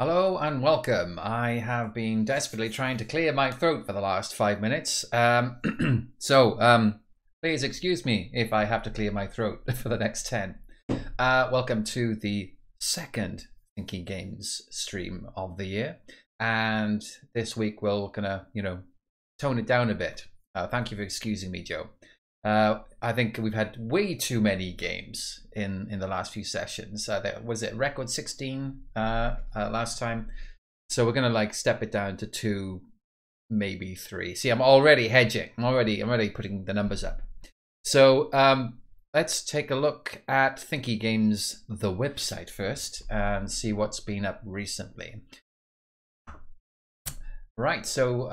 Hello and welcome. I have been desperately trying to clear my throat for the last 5 minutes. Please excuse me if I have to clear my throat for the next 10. Welcome to the second Thinky Games stream of the year. And this week we're gonna, tone it down a bit. Thank you for excusing me, Joe. I think we've had way too many games in the last few sessions. Was it record 16 last time? So we're gonna step it down to 2, maybe 3. See, I'm already hedging. I'm already putting the numbers up. So let's take a look at Thinky Games, the website first, and see what's been up recently. Right. So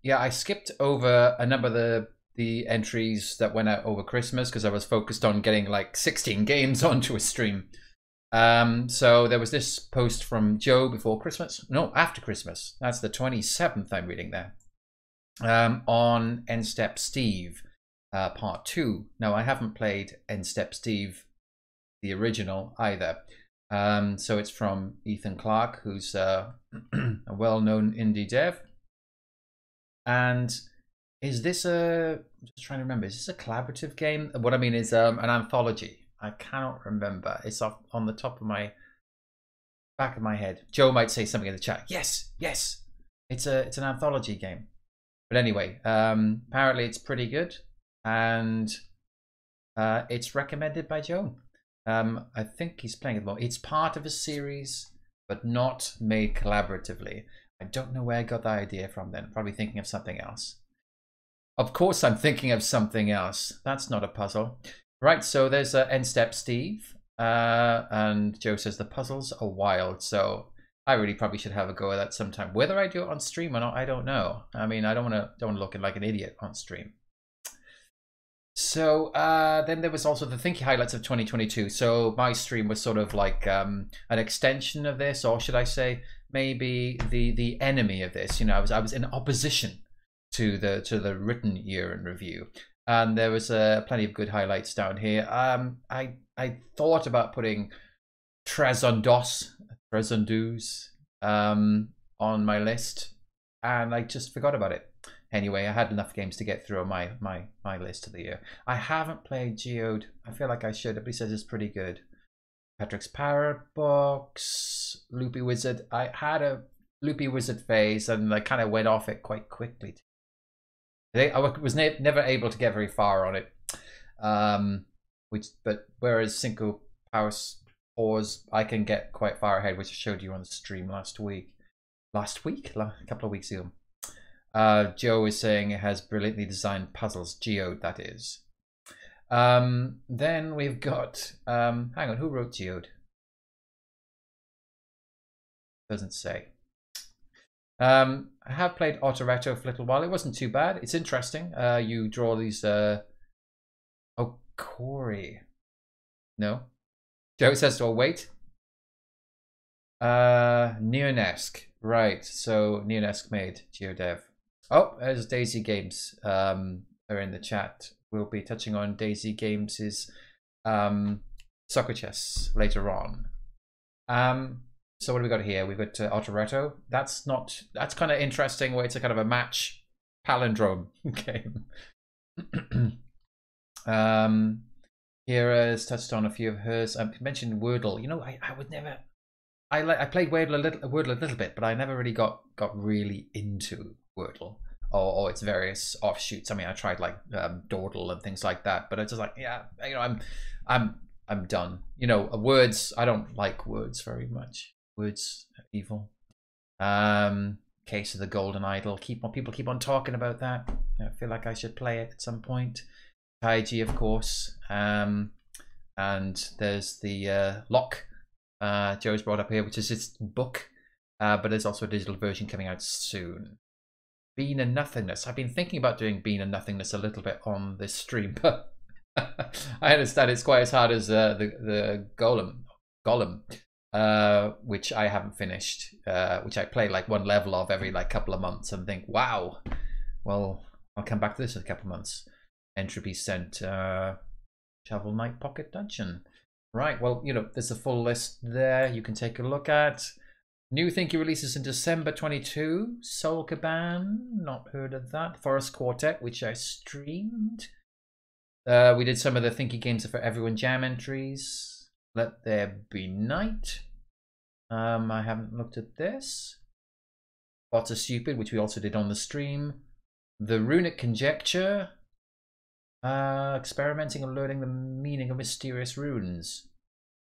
yeah, I skipped over a number of the entries that went out over Christmas because I was focused on getting like 16 games onto a stream. So there was this post from Joe before Christmas. No, after Christmas. That's the 27th I'm reading there. On End Step Steve, part 2. Now, I haven't played End Step Steve, the original, either. So it's from Ethan Clark, who's a well-known indie dev. And is this I'm just trying to remember, is this a collaborative game? What I mean is an anthology. I cannot remember. It's off on the top of my back of my head. Joe might say something in the chat. Yes, yes. It's an anthology game. But anyway, apparently it's pretty good, and it's recommended by Joe. I think he's playing it more. It's part of a series, but not made collaboratively. I don't know where I got that idea from then. Probably thinking of something else. Of course I'm thinking of something else. That's not a puzzle. Right, so there's End Step Steve. And Joe says the puzzles are wild. So I really probably should have a go at that sometime. Whether I do it on stream or not, I don't know. I mean, I don't want to look like an idiot on stream. So then there was also the Thinky highlights of 2022. So my stream was sort of like an extension of this, or should I say maybe the enemy of this. You know, I was in opposition to the written year in review, and there was plenty of good highlights down here. I thought about putting Trezondos on my list, and I just forgot about it. Anyway, I had enough games to get through on my list of the year. I haven't played Geode. I feel like I should. Everybody says it's pretty good. Patrick's Parabox, Loopy Wizard. I had a Loopy Wizard phase, and I kind of went off it quite quickly. I was never able to get very far on it, but whereas Cinco Pause, I can get quite far ahead, which I showed you on the stream last week, a couple of weeks ago. Joe is saying it has brilliantly designed puzzles, Geode, that is. Then we've got, hang on, who wrote Geode? Doesn't say. I have played Autoretto for a little while. It wasn't too bad. It's interesting. You draw these. Oh, Corey. No. Joe says, "Oh, wait." Neonesk. Right. So Neonesk made GeoDev. Oh, there's Daisy Games. Are in the chat. We'll be touching on Daisy Games' SokoChess later on. So what do we got here? We've got Autoretto. That's kind of interesting, where it's a kind of a match palindrome game. Hera's touched on a few of hers. I mentioned Wordle. You know, I would never. I played Wordle a little bit, but I never really got really into Wordle or its various offshoots. I mean, I tried like Dawdle and things like that, but it's just like, yeah, you know, I'm done. You know, words. I don't like words very much. Words are evil. Case of the Golden Idol. People keep on talking about that. I feel like I should play it at some point. Taiji, of course. And there's the Lock Joe's brought up here, which is its book, but there's also a digital version coming out soon. Bean and Nothingness. I've been thinking about doing Bean and Nothingness a little bit on this stream, but I understand it's quite as hard as the Golem, which I haven't finished, which I play like one level of every like couple of months and think, wow, well, I'll come back to this in a couple of months. Entropy Sent, Shovel Knight Pocket Dungeon. Right, well, you know, there's a full list there you can take a look at. New Thinky releases in December 22. Soul Caban, not heard of that. Forest Quartet, which I streamed. We did some of the Thinky Games for Everyone Jam entries. Let There Be Night. I haven't looked at this. Bots Are Stupid, which we also did on the stream. The Runic Conjecture. Experimenting and learning the meaning of mysterious runes.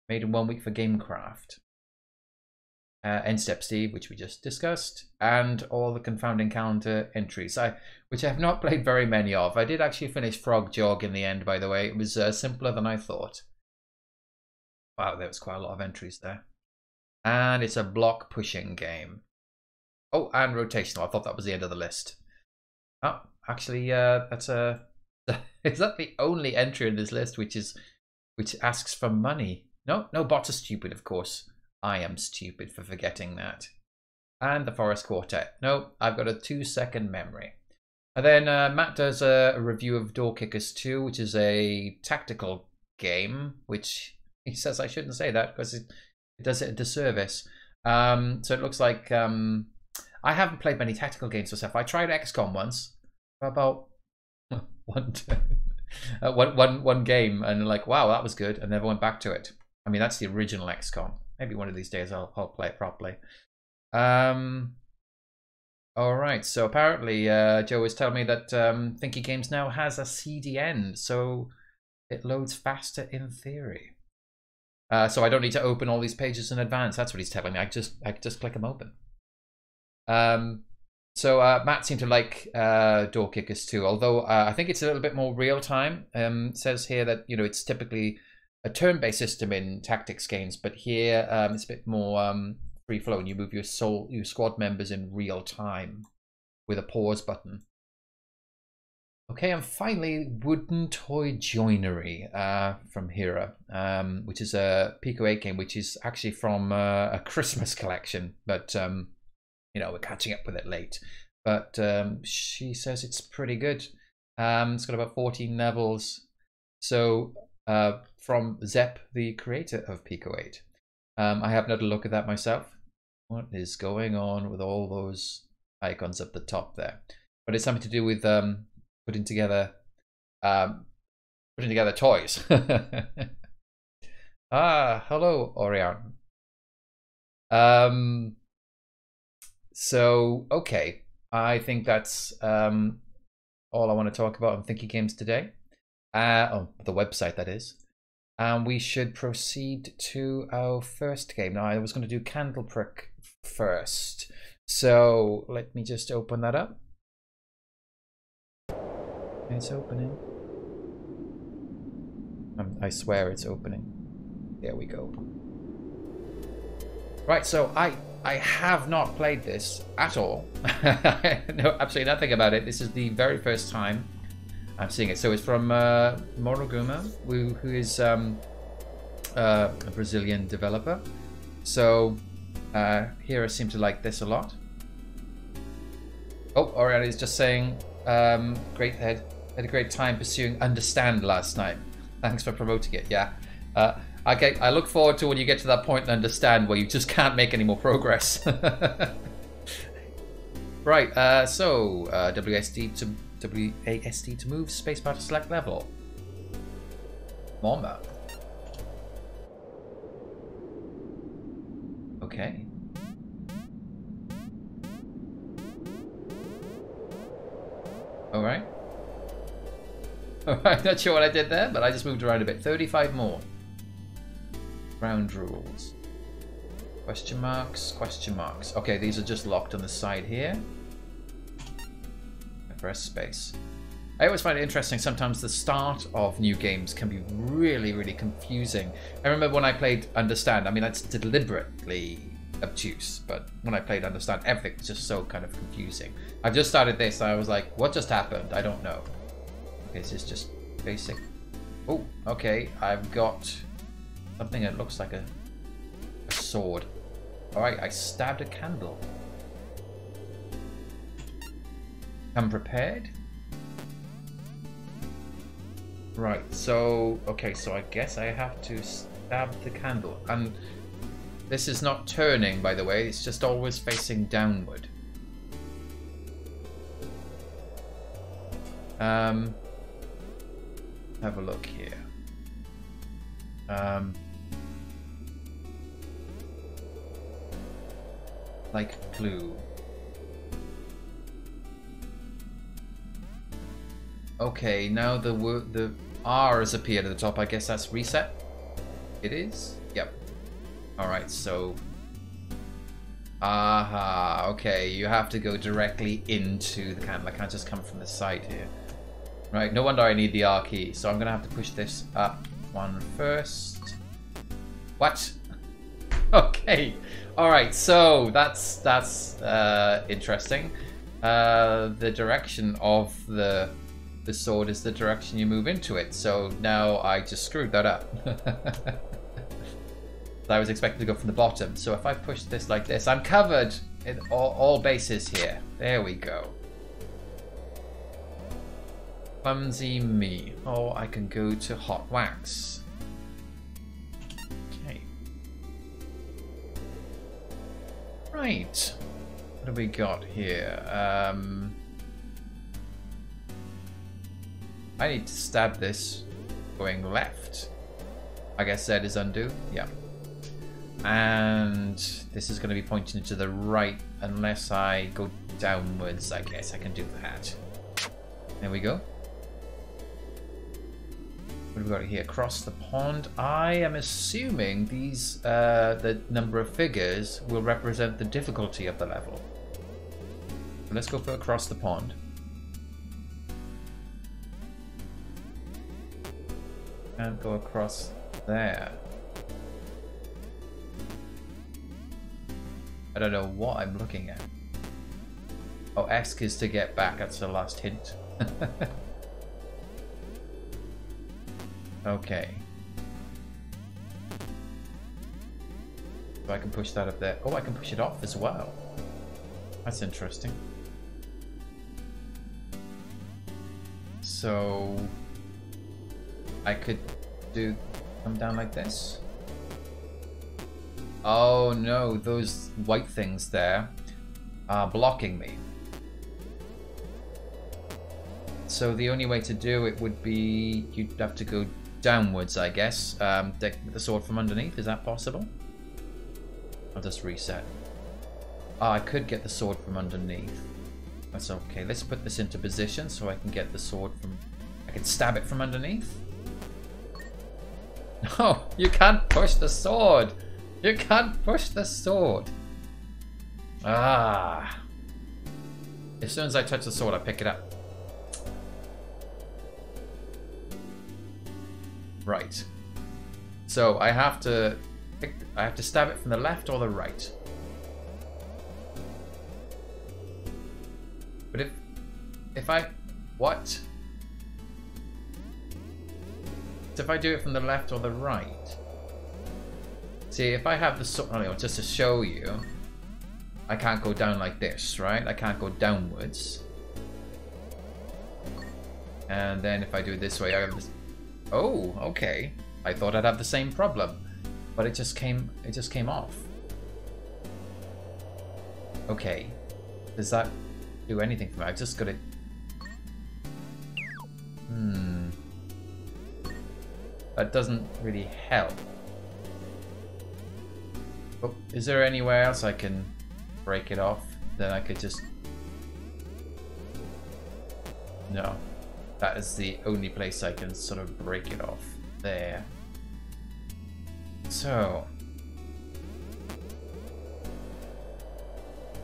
Made in 1 week for Gamecraft. End Step Steve, which we just discussed, and all the confounding calendar entries, which I have not played very many of. I did actually finish Frog Jog in the end, by the way. It was simpler than I thought. Wow, there was quite a lot of entries there. And it's a block pushing game. Oh, and rotational. I thought that was the end of the list. Oh, actually, that's a. Is that the only entry in this list which asks for money? No, Bots Are Stupid, of course. I am stupid for forgetting that. And the Forest Quartet. No, I've got a 2-second memory. And then Matt does a review of Door Kickers 2, which is a tactical game, which he says I shouldn't say that because it does it a disservice. So it looks like I haven't played many tactical games myself. I tried XCOM once for about one game, and like, wow, that was good, and never went back to it. I mean, that's the original XCOM. Maybe one of these days I'll play it properly. All right, so apparently Joe is telling me that Thinky Games now has a CDN, so it loads faster in theory. So I don't need to open all these pages in advance. That's what he's telling me. I just click them open. So Matt seemed to like Door Kickers too, although I think it's a little bit more real time. It says here that it's typically a turn-based system in tactics games, but here it's a bit more free flow, and you move your squad members in real time with a pause button. Okay, and finally, Wooden Toy Joinery from Hera, which is a Pico 8 game, which is actually from a Christmas collection, but we're catching up with it late. But she says it's pretty good. It's got about 14 levels. So from Zep, the creator of Pico 8. I have another look at that myself. What is going on with all those icons up the top there? But it's something to do with putting together toys. Hello, Orion. So okay, I think that's all I want to talk about on Thinky Games today. The website, that is. And we should proceed to our first game. Now, I was going to do Candle Prick first. So let me just open that up. It's opening. I swear it's opening. There we go. Right, so I have not played this at all. I know absolutely nothing about it. This is the very first time I'm seeing it. So it's from moraguma, who is a Brazilian developer. So Hera seemed to like this a lot. Oh, Oriana is just saying, great, had a great time pursuing Understand last night. Thanks for promoting it. Yeah. Okay, I look forward to when you get to that point in Understand where you just can't make any more progress. Right, so WASD to move, spacebar to select level. Mama. Okay. Alright. Alright, not sure what I did there, but I just moved around a bit. 35 more. Round rules. Question marks, question marks. Okay, these are just locked on the side here. I press space. I always find it interesting, sometimes the start of new games can be really, really confusing. I remember when I played Understand, I mean, that's deliberately obtuse, but when I played Understand, everything was just so kind of confusing. I've just started this, and I was like, what just happened? I don't know. Okay, this is just basic. Oh, okay, I've got something that looks like a sword. Alright, I stabbed a candle. Come prepared. Right, so, okay, so I guess I have to stab the candle. And This is not turning, by the way. It's just always facing downward. Have a look here. Like clue. Okay, now the R has appeared at the top. I guess that's reset. It is? Yep. Alright, so... Aha, okay, you have to go directly into the candle. I can't just come from the side here. Right, no wonder I need the R key. So I'm going to have to push this up one first. What? Okay. Alright, so that's interesting. The direction of the sword is the direction you move into it. So now I just screwed that up. I was expecting to go from the bottom. So if I push this like this, I'm covered in all bases here. There we go. Clumsy me. Oh, I can go to hot wax. Okay. Right. What do we got here? I need to stab this going left. I guess Z is undo. Yeah. And this is going to be pointing to the right unless I go downwards. I guess I can do that. There we go. What have we got here? Across the pond. I am assuming these, the number of figures will represent the difficulty of the level. So let's go for across the pond. And go across there. I don't know what I'm looking at. Oh, ask is to get back. That's the last hint. Okay. So I can push that up there. Oh, I can push it off as well. That's interesting. So I could come down like this. Oh no, those white things there are blocking me. So the only way to do it would be you'd have to go downwards, I guess. Take the sword from underneath. Is that possible? I'll just reset. Oh, I could get the sword from underneath. That's okay. Let's put this into position so I can get the sword from... I can stab it from underneath. No, you can't push the sword. You can't push the sword. Ah. As soon as I touch the sword, I pick it up. Right. So I have to stab it from the left or the right. But if I what? So if I do it from the left or the right? See, if I have the sword, just to show you, I can't go down like this, right? I can't go downwards. And then if I do it this way, I have this. Oh, okay. I thought I'd have the same problem, but it just came off. Okay. Does that do anything for me? I've just got it. That doesn't really help. Oh, is there anywhere else I can break it off? Then I could just... No. That is the only place I can sort of break it off. There. So...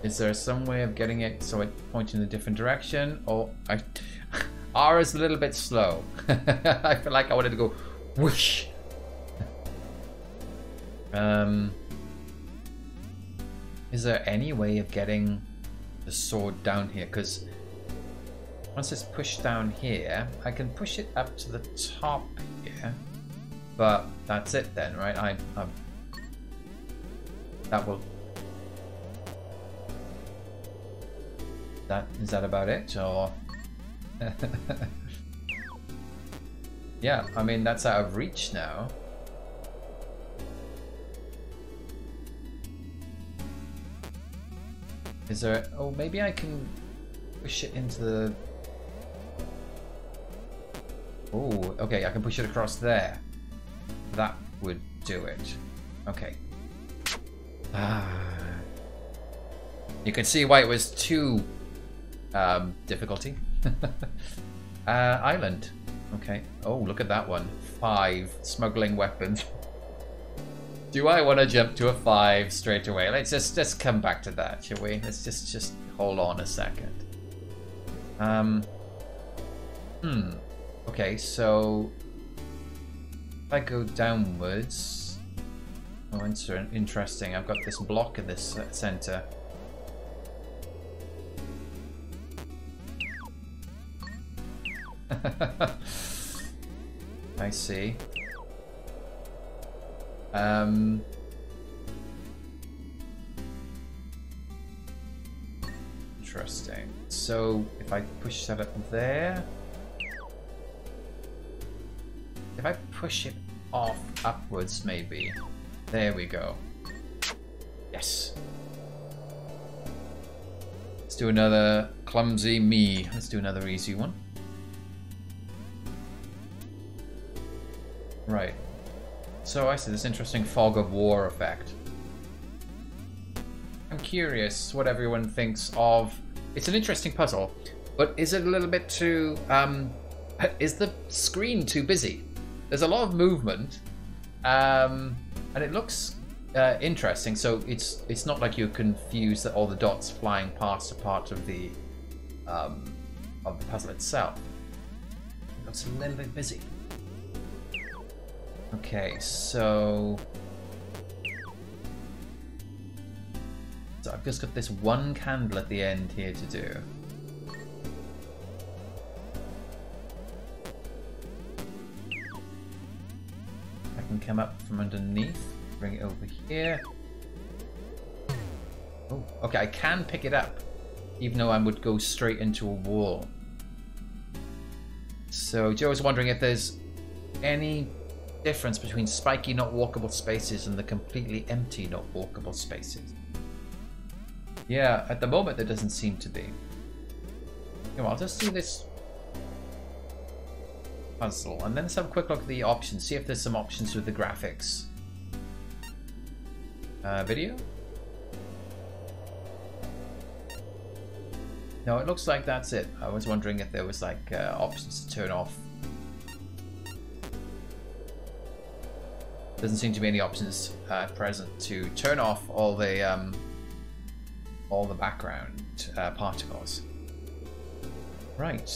Is there some way of getting it so it points in a different direction? Or R is a little bit slow. I feel like I wanted to go whoosh. Is there any way of getting the sword down here? Because once it's pushed down here, I can push it up to the top here. But that's it then, right? That will... Is that about it, or? Yeah, I mean that's out of reach now. Is there... Oh, maybe I can push it into the... Oh, okay, I can push it across there. That would do it. Okay. You can see why it was too difficulty. Island. Okay. Oh, look at that one. 5 smuggling weapons. Do I want to jump to a 5 straight away? Let's just come back to that, shall we? Let's just hold on a second. Okay, so if I go downwards. Oh, interesting. I've got this block in this center. I see. Interesting. So if I push that up there, if I push it off upwards, maybe. There we go. Yes. Let's do another clumsy me. Let's do another easy one. Right. So I see this interesting fog of war effect. I'm curious what everyone thinks of. It's an interesting puzzle, but is it a little bit too... is the screen too busy? There's a lot of movement, and it looks interesting. So it's not like you're confused that all the dots flying past are part of the puzzle itself. It looks a little bit busy. Okay, so I've just got this one candle at the end here to do. I can come up from underneath, bring it over here. Oh, okay, I can pick it up, even though I would go straight into a wall. So Joe was wondering if there's any difference between spiky not walkable spaces and the completely empty not walkable spaces. Yeah, at the moment there doesn't seem to be. You know, I'll just do this puzzle and then let's have a quick look at the options, see if there's some options with the graphics. Video? No, it looks like that's it. I was wondering if there was like options to turn off. Doesn't seem to be any options present to turn off all the background particles. Right.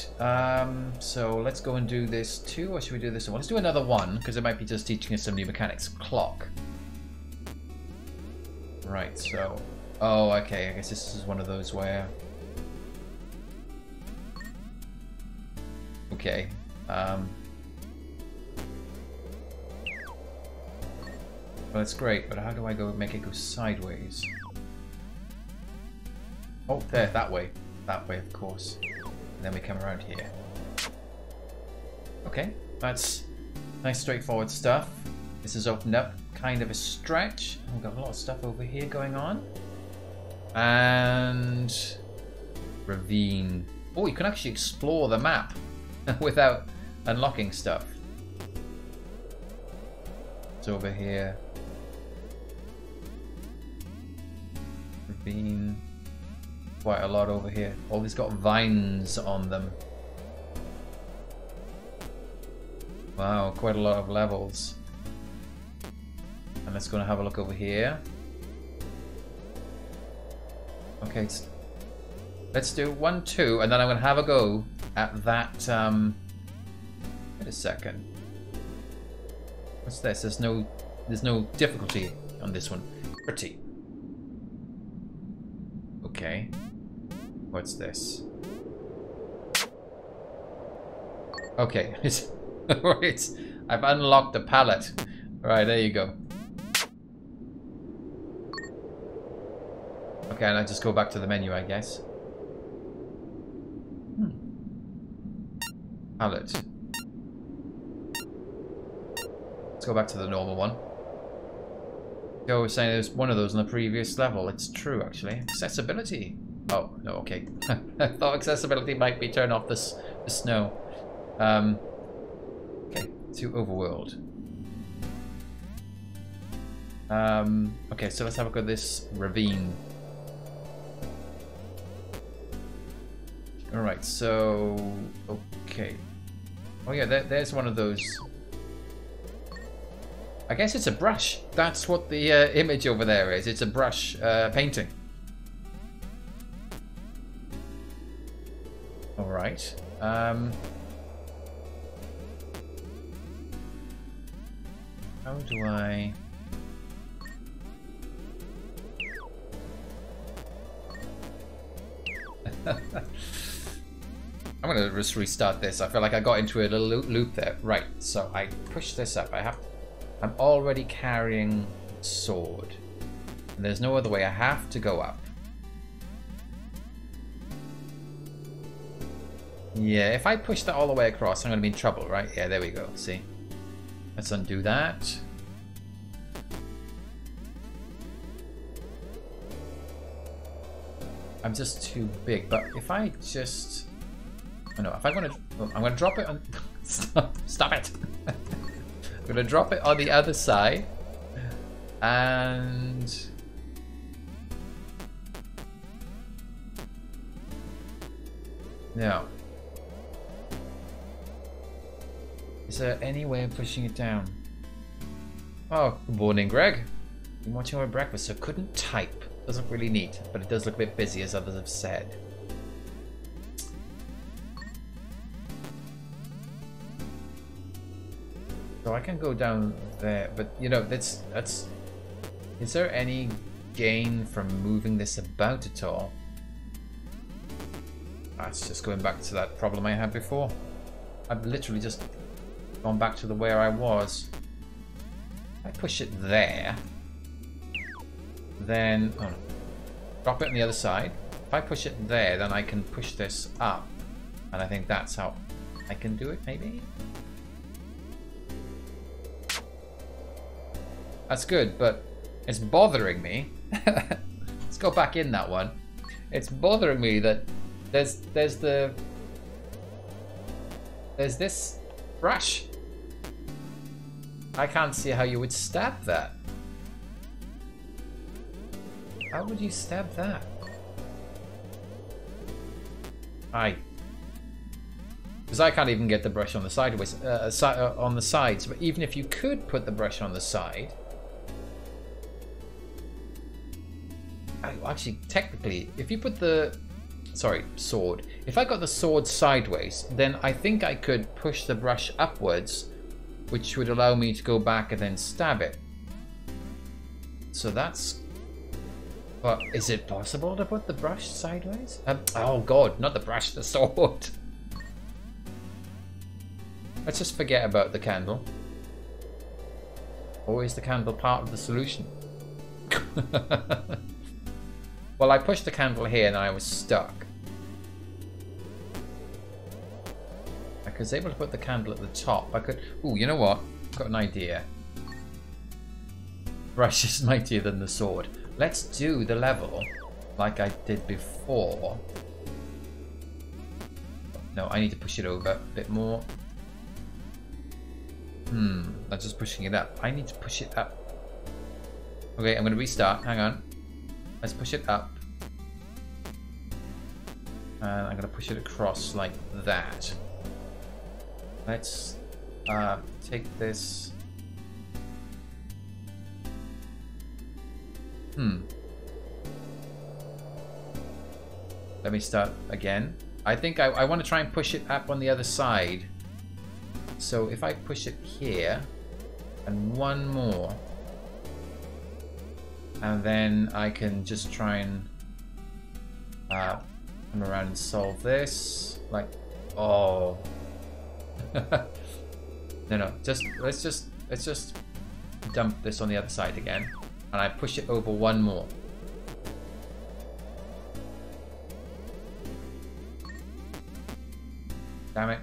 So let's go and do this too, or should we do this one? Let's do another one because it might be just teaching us some new mechanics. Clock. Right. So. Oh, okay. I guess this is one of those where. Okay. Well, that's great, but how do I make it go sideways? Oh, there, that way, of course. And then we come around here. Okay, that's nice, straightforward stuff. This has opened up kind of a stretch. We've got a lot of stuff over here going on. And ravine. Oh, you can actually explore the map without unlocking stuff. It's over here. Ravine. Quite a lot over here. All these got vines on them. Wow, quite a lot of levels. And let's go and have a look over here. Okay, let's do 1, 2, and then I'm going to have a go at that. Wait a second. What's this? There's no difficulty on this one. Pretty. Okay. What's this? Okay. Right. I've unlocked the palette. Right, there you go. Okay, and I just go back to the menu, I guess. Palette. Let's go back to the normal one. Joe was saying there's one of those on the previous level. It's true, actually. Accessibility. Oh, no, okay. I thought accessibility might be turned off the snow. Okay, to Overworld. Okay, so let's have a look at this ravine. Alright, so... Okay. Oh yeah, there's one of those... I guess it's a brush. That's what the image over there is. It's a brush painting. Alright. How do I... I'm gonna just restart this. I feel like I got into a little loop there. Right, so I push this up. I'm already carrying sword. And there's no other way. I have to go up. Yeah, if I push that all the way across, I'm gonna be in trouble, right? Yeah, there we go. See? Let's undo that. I'm just too big, but if I just... Oh no, if I'm gonna drop it on... Stop it! I'm gonna drop it on the other side. And... No. Is there any way of pushing it down? Oh, good morning, Greg. Been watching my breakfast, so couldn't type. Does look really neat, but it does look a bit busy, as others have said. So I can go down there, but you know, that's... Is there any gain from moving this about at all? That's just going back to that problem I had before. I've literally just gone back to where I was. If I push it there, then oh no, drop it on the other side. If I push it there, then I can push this up, and I think that's how I can do it. Maybe that's good, but it's bothering me. Let's go back in that one. It's bothering me that there's this brush. I can't see how you would stab that. How would you stab that? Because I can't even get the brush on the sideways, on the sides. But even if you could put the brush on the side, actually, technically, if you put the sword. If I got the sword sideways, then I think I could push the brush upwards, which would allow me to go back and then stab it. So that's... But is it possible to put the brush sideways? Oh god, not the brush, the sword. Let's just forget about the candle. Or is the candle part of the solution? Well, I pushed the candle here and I was stuck. I was able to put the candle at the top. I could... Ooh, you know what? I've got an idea. Brush is mightier than the sword. Let's do the level like I did before. No, I need to push it over a bit more. I'm just pushing it up. I need to push it up. Okay, I'm going to restart. Hang on. Let's push it up. And I'm going to push it across like that. Let's take this. Let me start again. I think I want to try and push it up on the other side. So if I push it here and one more, and then I can just try and come around and solve this. Like, oh. No, let's just dump this on the other side again, and I push it over one more. Damn it.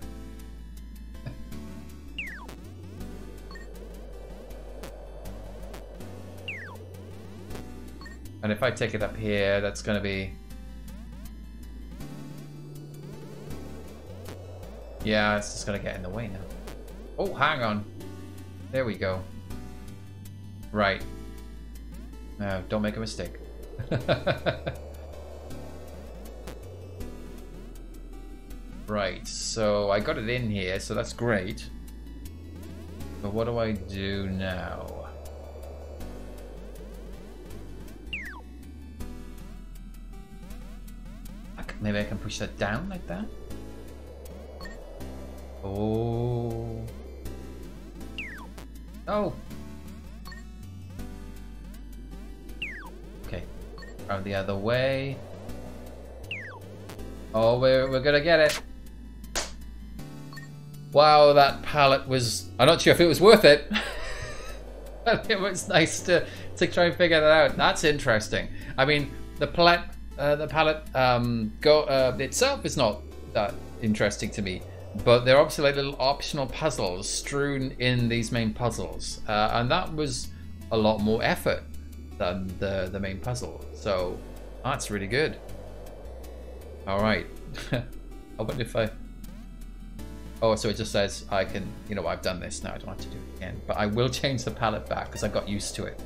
And if I take it up here, that's going to be... Yeah, it's just going to get in the way now. Oh, hang on. There we go. Right. No, don't make a mistake. Right, so I got it in here, so that's great. But what do I do now? Maybe I can push that down like that? Oh. Oh. Okay. Out the other way. Oh, we're gonna get it. Wow, that palette was... I'm not sure if it was worth it. But it was nice to try and figure that out. That's interesting. I mean, the palette itself is not that interesting to me. But they're obviously like little optional puzzles strewn in these main puzzles. And that was a lot more effort than the main puzzle. So that's really good. Alright. I wonder if I... Oh, so it just says I can... You know, I've done this now. I don't have to do it again. But I will change the palette back because I got used to it.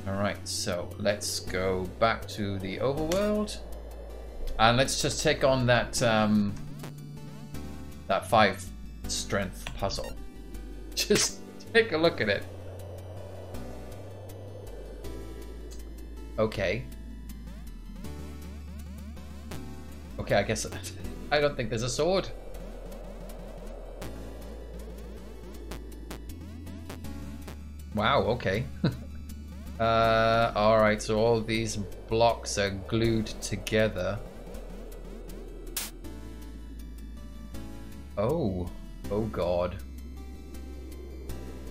Alright, so let's go back to the overworld. And let's just take on that that 5 strength puzzle. Just take a look at it. Okay. Okay, I guess I don't think there's a sword. Wow, okay. Alright, so all these blocks are glued together. Oh god.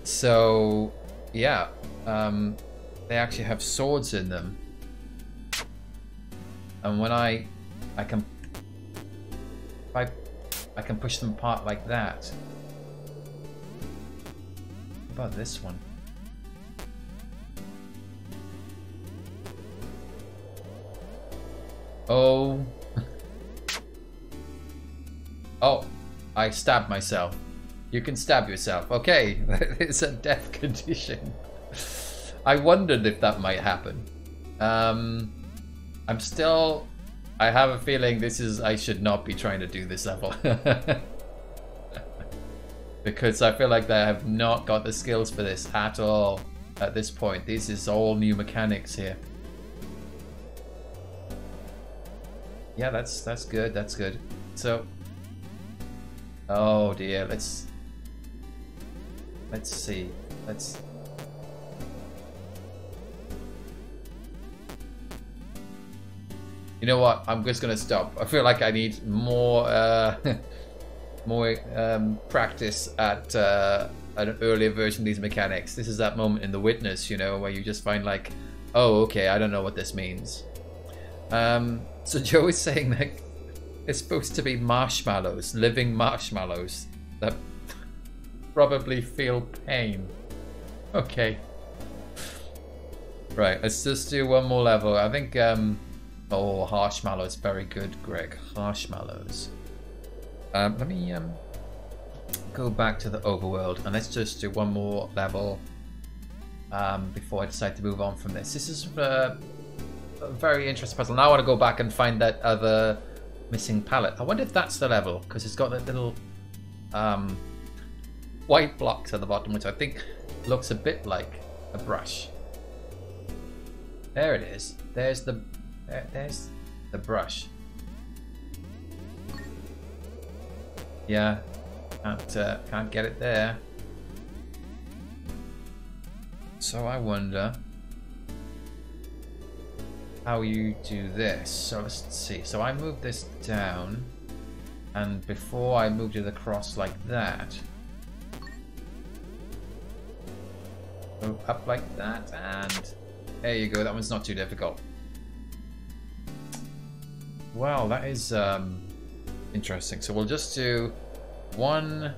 So, yeah, they actually have swords in them. And when I can push them apart like that. What about this one? Oh. Oh, I stabbed myself. You can stab yourself. Okay, it's a death condition. I wondered if that might happen. I'm still... I have a feeling this is... I should not be trying to do this level. Because I feel like I have not got the skills for this at all at this point. This is all new mechanics here. Yeah, that's good. That's good. So, oh dear. Let's see. You know what? I'm just gonna stop. I feel like I need more more practice at an earlier version of these mechanics. This is that moment in The Witness, you know, where you just find like, oh, okay, I don't know what this means. So Joe is saying that it's supposed to be marshmallows, living marshmallows that probably feel pain. Okay. Right, let's just do one more level. I think, oh, Harshmallows, very good, Greg. Harshmallows. Let me go back to the overworld and let's just do one more level before I decide to move on from this. This is a very interesting puzzle. Now I want to go back and find that other missing palette. I wonder if that's the level, because it's got that little white blocks at the bottom, which I think looks a bit like a brush. There it is. There's the brush. Yeah, can't get it there. So I wonder how you do this. So let's see. So I move this down, and before I moved it across like that, go up like that, and there you go. That one's not too difficult. Wow, that is interesting. So we'll just do one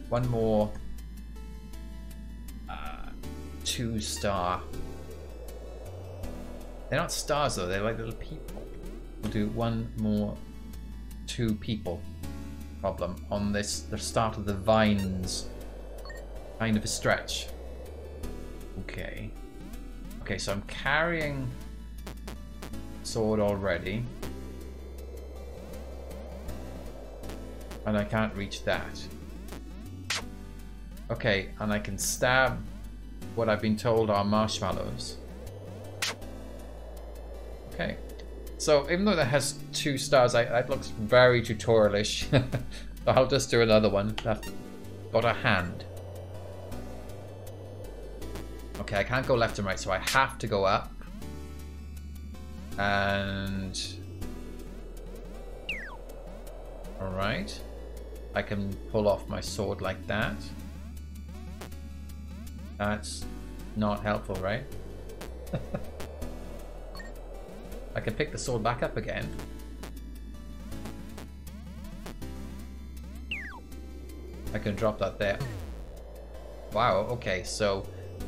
one more 2-star. They're not stars though, they're like little people. We'll do one more 2 people problem on this, the start of the vines. Kind of a stretch. Okay. Okay, so I'm carrying sword already. And I can't reach that. Okay, and I can stab what I've been told are marshmallows. Okay. So even though that has 2 stars, that looks very tutorialish. So I'll just do another one. That's got a hand. Okay, I can't go left and right, so I have to go up. And... Alright. I can pull off my sword like that. That's not helpful, right? I can pick the sword back up again. I can drop that there. Wow, okay, so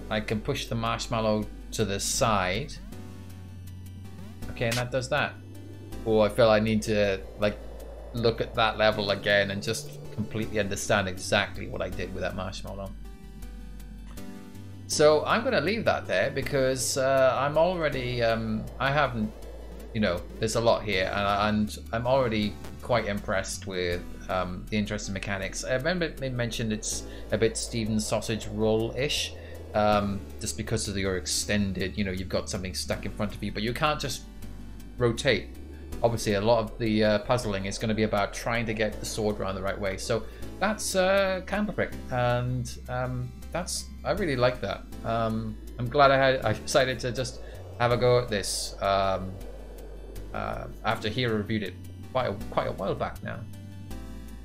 I can push the marshmallow to the side. Okay, and that does that. Oh, I feel I need to like look at that level again and just completely understand exactly what I did with that marshmallow. So I'm going to leave that there because I'm already, I haven't, you know, there's a lot here, and I'm already quite impressed with the interesting mechanics. I remember it mentioned it's a bit Stephen's sausage roll-ish, just because of your extended, you know, you've got something stuck in front of you, but you can't just rotate. Obviously, a lot of the puzzling is going to be about trying to get the sword around the right way. So that's Camperprick, and I really like that. I'm glad I decided to just have a go at this after Hero reviewed it quite a while back now.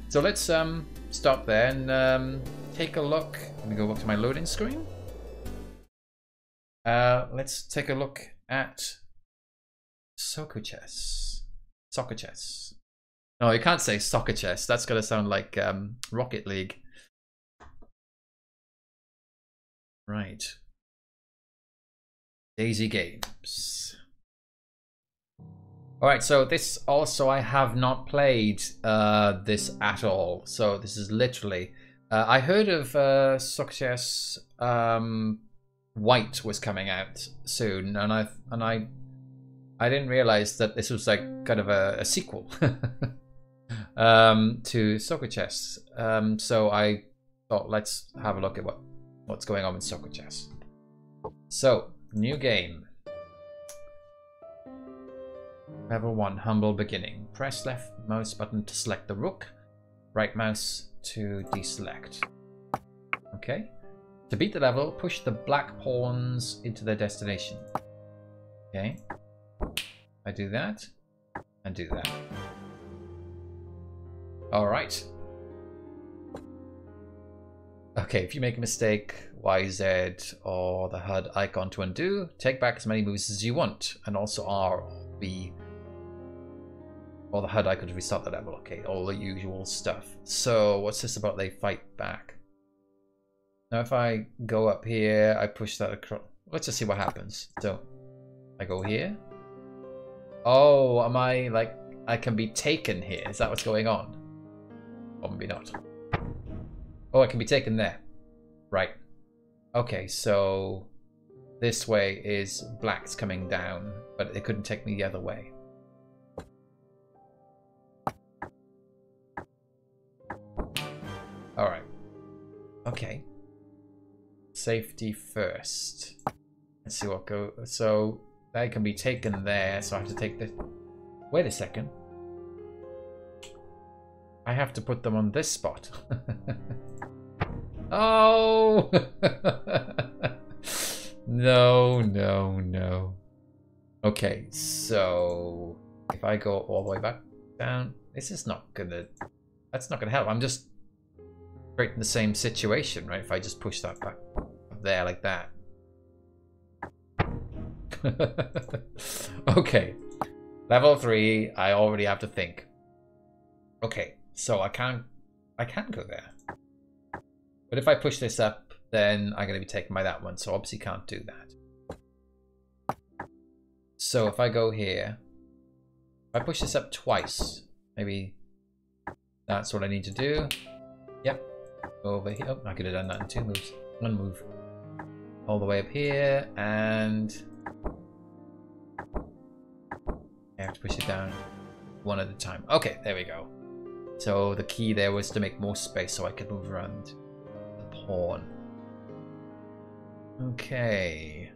So let's stop there and take a look. Let me go back to my loading screen. Let's take a look at SokoChess. SokoChess. No, you can't say SokoChess. That's gonna sound like Rocket League. Right. Daisy Games. Alright, so this also I have not played this at all. So this is literally I heard of SokoChess White was coming out soon, and I didn't realize that this was like kind of a sequel to SokoChess. So I thought let's have a look at what's going on with SokoChess. So, new game. Level 1, Humble Beginning. Press left mouse button to select the rook, right mouse to deselect. Okay. To beat the level, push the black pawns into their destination. Okay. I do that, and do that. Alright. Okay, if you make a mistake, YZ or the HUD icon to undo, take back as many moves as you want, and also R or B or the HUD icon to restart the level. Okay, all the usual stuff. So what's this about they fight back? Now if I go up here, I push that across. Let's just see what happens. So I go here. Oh, am I like, I can be taken here? Is that what's going on? Or maybe not. Oh, I can be taken there. Right. Okay, so this way is black's coming down, but it couldn't take me the other way. Alright. Okay. Safety first. Let's see what goes. So they can be taken there, so I have to take this. Wait a second. I have to put them on this spot. Oh! No, no, no. Okay, so if I go all the way back down, this is not gonna, that's not gonna help. I'm just right in the same situation, right? If I just push that back up there like that. Okay, level 3, I already have to think. Okay, so I can go there. But if I push this up, then I'm going to be taken by that one. So obviously can't do that. So if I go here, if I push this up twice, maybe that's what I need to do. Yep. Go over here. Oh, I could have done that in 2 moves. 1 move. All the way up here, and I have to push it down 1 at a time. Okay, there we go. So the key there was to make more space so I could move around the pawn. Okay.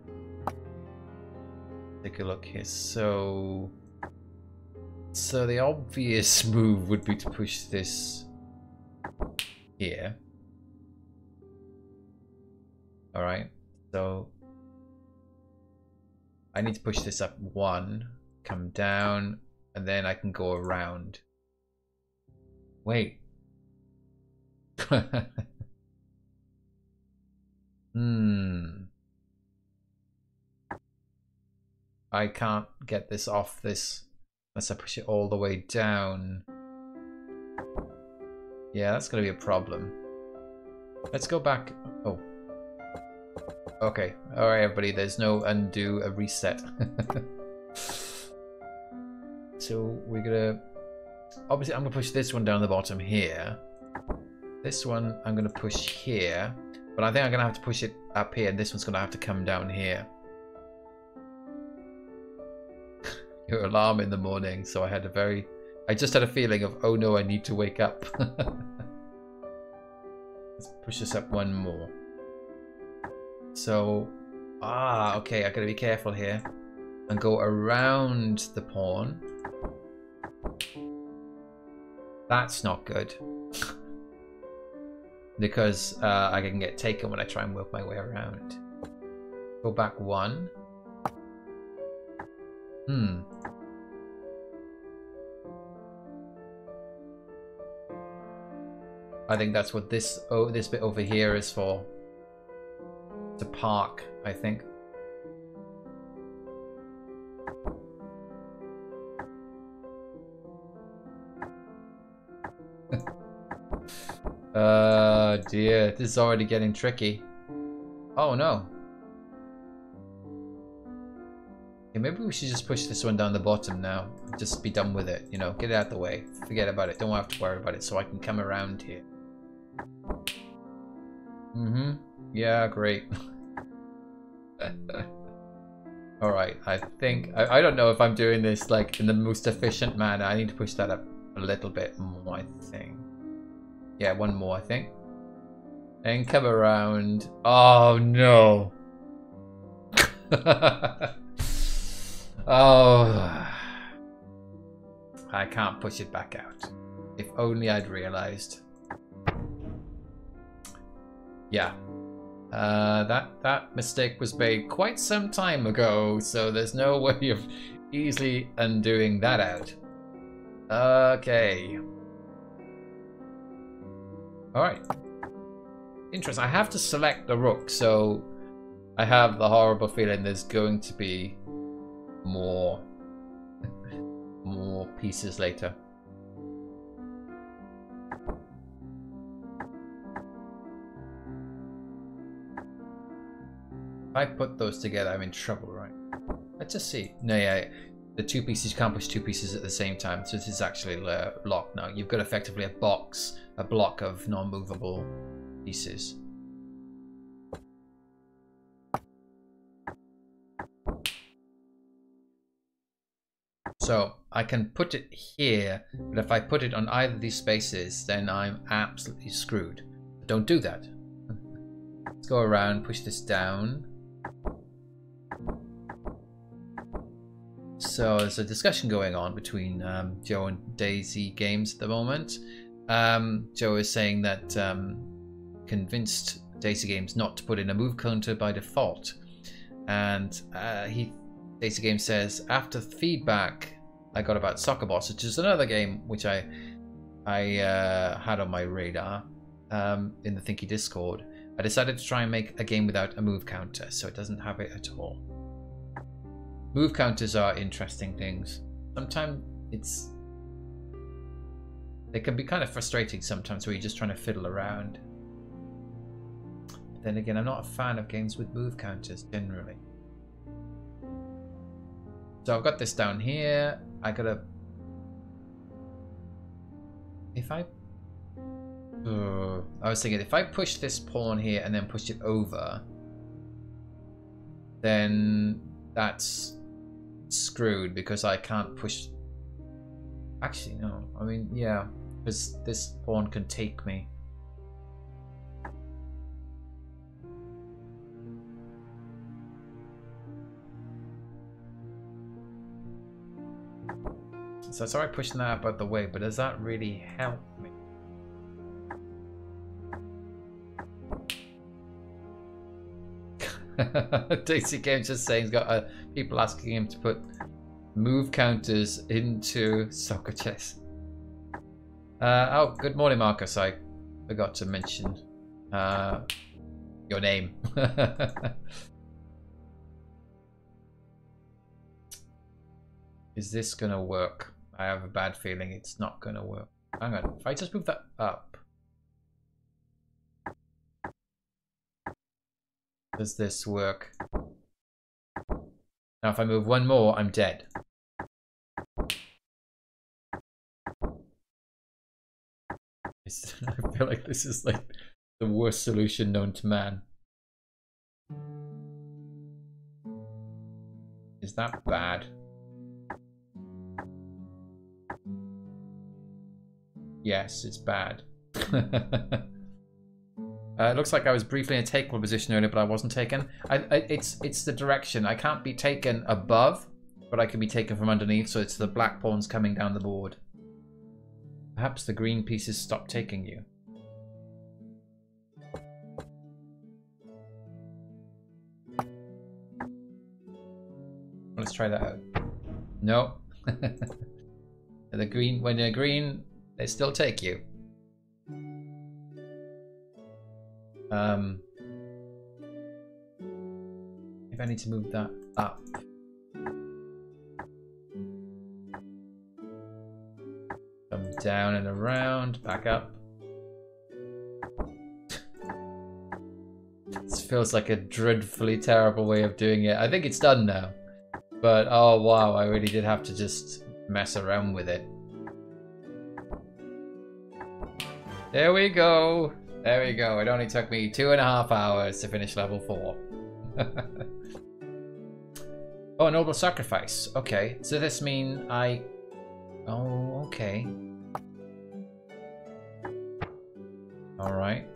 Take a look here. So the obvious move would be to push this here. Alright, so I need to push this up 1, come down, and then I can go around. Wait. I can't get this off this unless I push it all the way down. Yeah, that's gonna be a problem. Let's go back. Oh. Okay. Alright, everybody. There's no undo a reset. So we're gonna... Obviously, I'm gonna push this one down the bottom here. This one I'm gonna push here. But I think I'm gonna have to push it up here, and this one's gonna have to come down here. Your alarm in the morning, so I just had a feeling of, oh no, I need to wake up. Let's push this up 1 more. So, okay, I gotta be careful here and go around the pawn. That's not good. Because I can get taken when I try and work my way around. Go back 1. I think that's what this bit over here is for. To park, I think. Dear, this is already getting tricky. Oh no. Okay, maybe we should just push this one down the bottom now. Just be done with it, you know, get it out of the way. Forget about it, don't have to worry about it, so I can come around here. Yeah, great. Alright, I think... I don't know if I'm doing this like in the most efficient manner. I need to push that up a little bit more, I think. Yeah, 1 more, I think. And come around. Oh, no. Oh. I can't push it back out. If only I'd realized. Yeah. That mistake was made quite some time ago, so there's no way of easily undoing that out. Okay. Alright. Interesting. I have to select the rook, so I have the horrible feeling there's going to be more pieces later. If I put those together, I'm in trouble, right? Let's just see. No, yeah, the 2 pieces, you can't push 2 pieces at the same time, so this is actually locked now. You've got effectively a block of non-movable pieces. So I can put it here, but if I put it on either of these spaces, then I'm absolutely screwed. Don't do that. Let's go around, push this down. So there's a discussion going on between Joe and Daisy Games at the moment. Joe is saying that convinced Daisy Games not to put in a move counter by default, and Daisy Games says, after feedback I got about Soccer Boss, which is another game which I had on my radar in the Thinky Discord, I decided to try and make a game without a move counter, so it doesn't have it at all. Move counters are interesting things. Sometimes they can be kind of frustrating sometimes where you're just trying to fiddle around. then again, I'm not a fan of games with move counters generally. So I've got this down here. I gotta... If I... I was thinking, if I push this pawn here and then push it over, then that's screwed because I can't push... Actually, no. I mean, yeah, because this pawn can take me. So sorry pushing that out the way, but does that really help me? Thinky Games just saying he's got people asking him to put move counters into SokoChess. Oh, good morning, Marcus. I forgot to mention your name. Is this gonna work? I have a bad feeling it's not gonna work. Hang on, if I just move that up, does this work? Now if I move one more, I'm dead. I feel like this is like the worst solution known to man. Is that bad? Yes, it's bad. It looks like I was briefly in a takeable position earlier, but I wasn't taken. It's the direction. I can't be taken above, but I can be taken from underneath, so it's the black pawns coming down the board. Perhaps the green pieces stop taking you. Let's try that out. No. The green, when they're green, they still take you. If I need to move that up. Come down and around, back up. This feels like a dreadfully terrible way of doing it. I think it's done now. But oh wow, I really did have to just mess around with it. There we go. There we go. It only took me 2.5 hours to finish level 4. Oh, noble sacrifice. Okay. So this mean I... Oh, okay. Alright.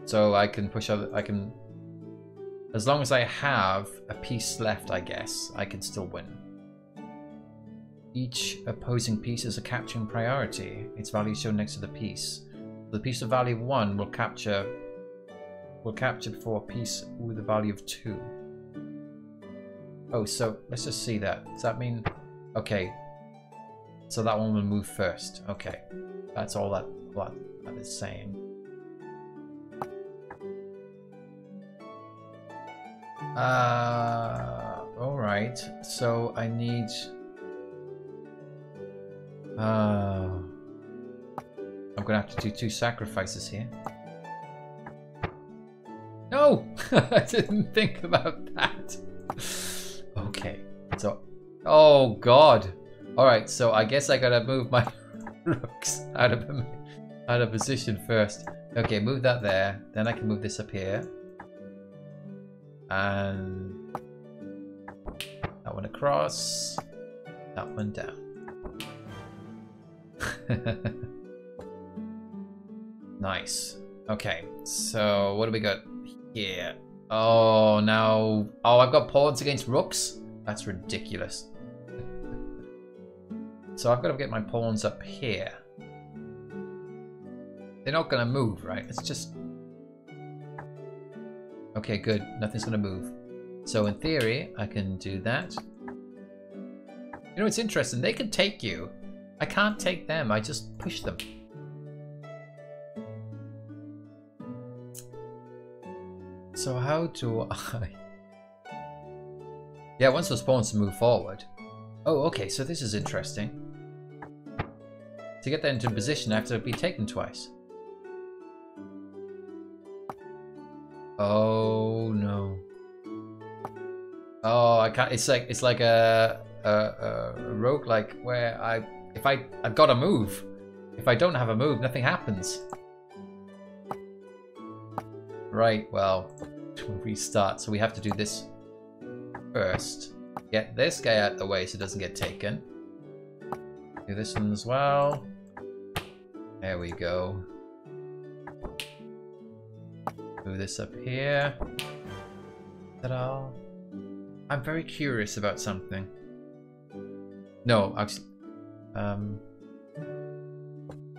So I can push other... I can... As long as I have a piece left, I guess, I can still win. Each opposing piece is a capturing priority. Its value is shown next to the piece. The piece of value 1 will capture before a piece with a value of 2. Oh, so let's just see that. Does that mean... Okay. So that one will move first. Okay. That's all that is saying. Alright. So I need... I'm gonna have to do 2 sacrifices here. No! I didn't think about that. Okay. So... Oh god. Alright, so I guess I gotta move my rooks out of position first. Okay, move that there. Then I can move this up here. And... that one across. That one down. Nice. Okay, so what do we got here? Oh, now... Oh, I've got pawns against rooks? That's ridiculous. So I've got to get my pawns up here. They're not going to move, right? It's just... Okay, good. Nothing's going to move. So in theory, I can do that. You know, it's interesting. They can take you. I can't take them. I just push them. So how do I... Yeah, once those pawns move forward. Oh, okay, so this is interesting. To get that into position, I have to be taken twice. Oh no. Oh, I can't. It's like a roguelike where I've got a move. If I don't have a move, nothing happens. Right. Well, restart. So we have to do this first. Get this guy out of the way so it doesn't get taken. Do this one as well. There we go. Move this up here. Ta-da. I'm very curious about something. No, actually, you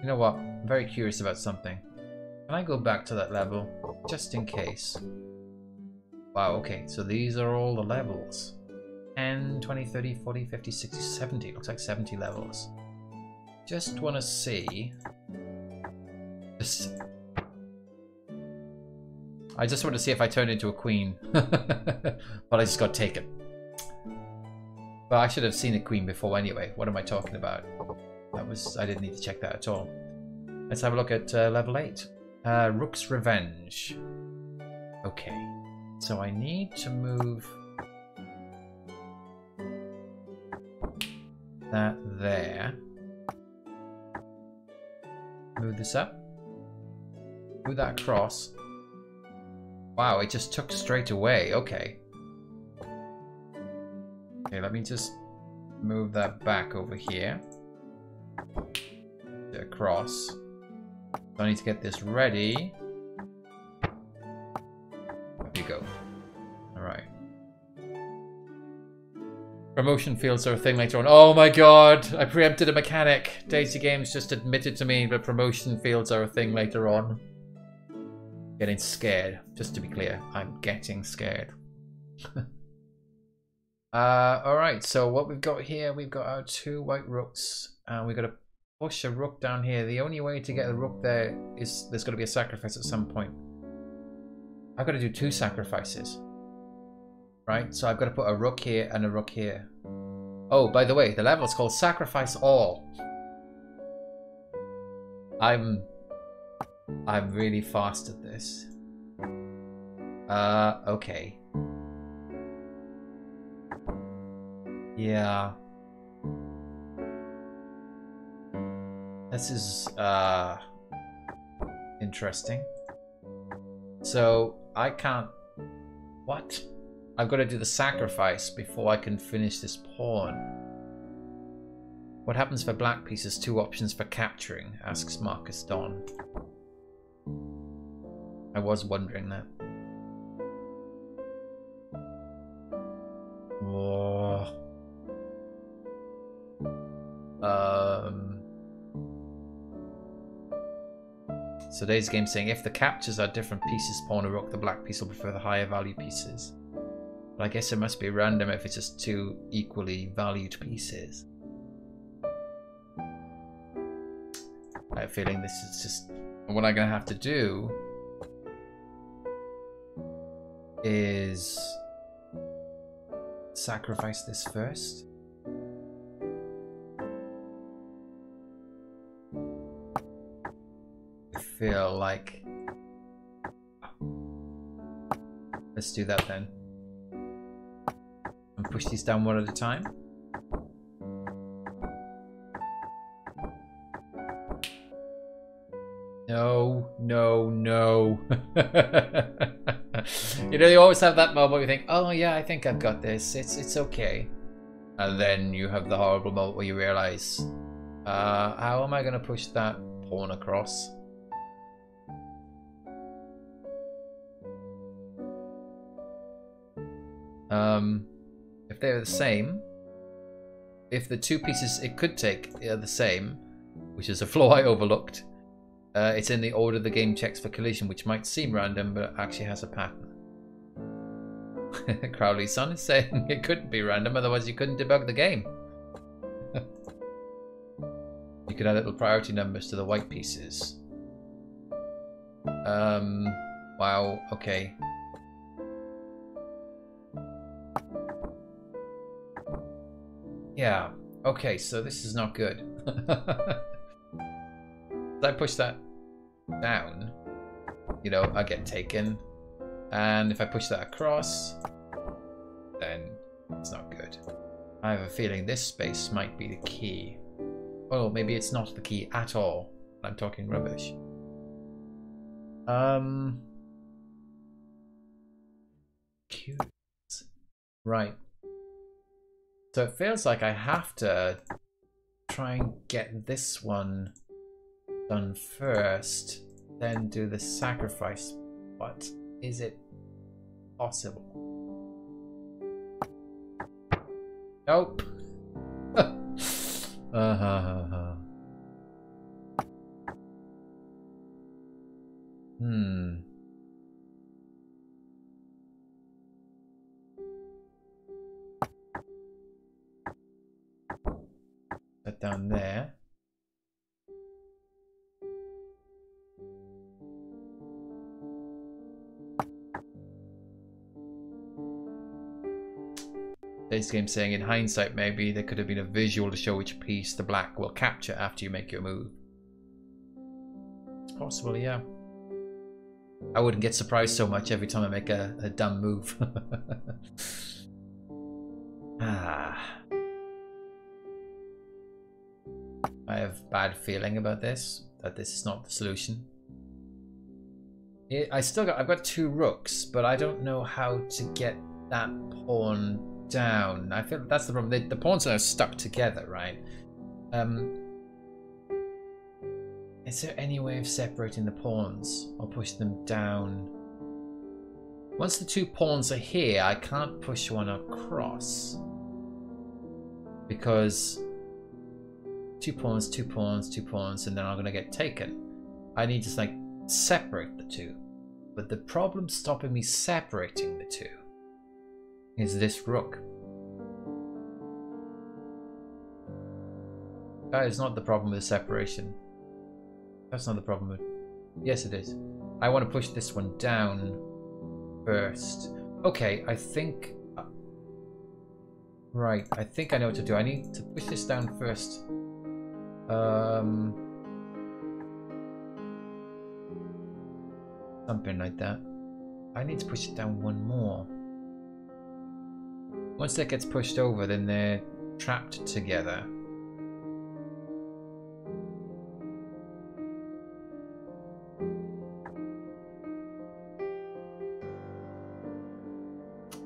know what? I'm very curious about something. Can I go back to that level? Just in case. Wow, okay, so these are all the levels. 10, 20, 30, 40, 50, 60, 70. Looks like 70 levels. Just want to see. I just want to see if I turn into a queen. But I just got taken. But I should have seen a queen before anyway. What am I talking about? I didn't need to check that at all. Let's have a look at level 8. Rook's Revenge. Okay. So I need to move that there. Move this up. Move that across. Wow, it just took straight away. Okay. Okay, let me just move that back over here. Across. So I need to get this ready. There you go. Alright. Promotion fields are a thing later on. Oh my god! I preempted a mechanic. Daisy Games just admitted to me that promotion fields are a thing later on. Getting scared. Just to be clear, I'm getting scared. Alright, so what we've got here, we've got our 2 white rooks. And we've got to push a rook down here. The only way to get the rook there is there's got to be a sacrifice at some point. I've got to do 2 sacrifices. Right, so I've got to put a rook here and a rook here. Oh, by the way, the level is called Sacrifice All. I'm really fast at this. Okay. Yeah. This is, interesting. So, I can't... What? I've got to do the sacrifice before I can finish this pawn. What happens for black pieces? 2 options for capturing, asks Marcus Don. I was wondering that. Oh. So today's game saying if the captures are different pieces, pawn or rook, the black piece will prefer the higher value pieces. But I guess it must be random if it's just 2 equally valued pieces. I have a feeling this is just what I'm gonna have to do is sacrifice this first. I feel like let's do that then. And push these down one at a time. No, no, no. You know, you always have that moment where you think, oh yeah, I think I've got this. It's okay. And then you have the horrible moment where you realize, how am I going to push that pawn across? If they're the same, if the 2 pieces it could take are the same, which is a flaw I overlooked, it's in the order the game checks for collision, which might seem random, but actually has a pattern. Crowley's son is saying it couldn't be random, otherwise you couldn't debug the game. You could add little priority numbers to the white pieces. Wow, okay. Yeah, okay, so this is not good. If I push that down, you know, I get taken. And if I push that across, then it's not good. I have a feeling this space might be the key. Oh, maybe it's not the key at all. I'm talking rubbish. Cute. Right. So it feels like I have to try and get this one done first, then do the sacrifice. But is it possible? Nope. That down there. This game saying in hindsight maybe there could have been a visual to show which piece the black will capture after you make your move. It's possible, yeah. I wouldn't get surprised so much every time I make a dumb move. I have a bad feeling about this, that this is not the solution. I've got 2 rooks, but I don't know how to get that pawn down. I feel that's the problem. The pawns are stuck together, right? Is there any way of separating the pawns or push them down? Once the 2 pawns are here, I can't push one across because 2 pawns, 2 pawns, 2 pawns, and then I'm gonna get taken. I need to like separate the 2, but the problem stopping me separating the 2 is this rook. That is not the problem with separation. That's not the problem with... Yes, it is. I want to push this one down first. Okay, I think... Right, I think I know what to do. I need to push this down first. Something like that. I need to push it down one more. Once that gets pushed over, then they're trapped together.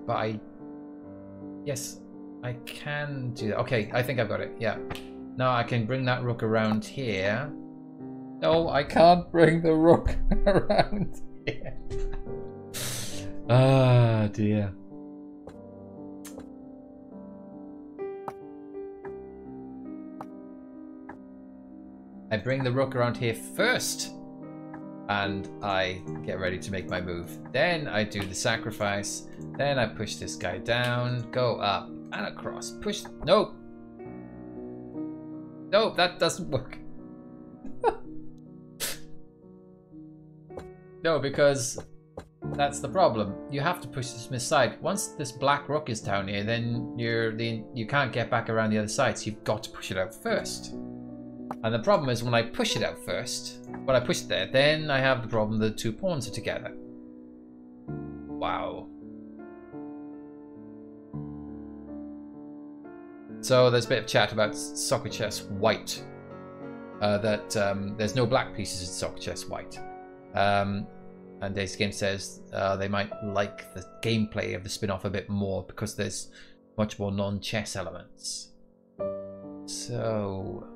But yes, I can do that. Okay, I think I've got it. Yeah. Now I can bring that rook around here. No, I can't bring the rook around here. Ah, dear. I bring the rook around here first. And I get ready to make my move. Then I do the sacrifice. Then I push this guy down, go up and across. Push. Nope. Nope, that doesn't work. No, because that's the problem. You have to push this side. Once this black rook is down here, then you can't get back around the other side. So you've got to push it out first. And the problem is when I push it out first, when I push it there, then I have the problem the 2 pawns are together. Wow. So there's a bit of chat about SokoChess White. That there's no black pieces in SokoChess White. And This Game says they might like the gameplay of the spin-off a bit more because there's much more non-chess elements. So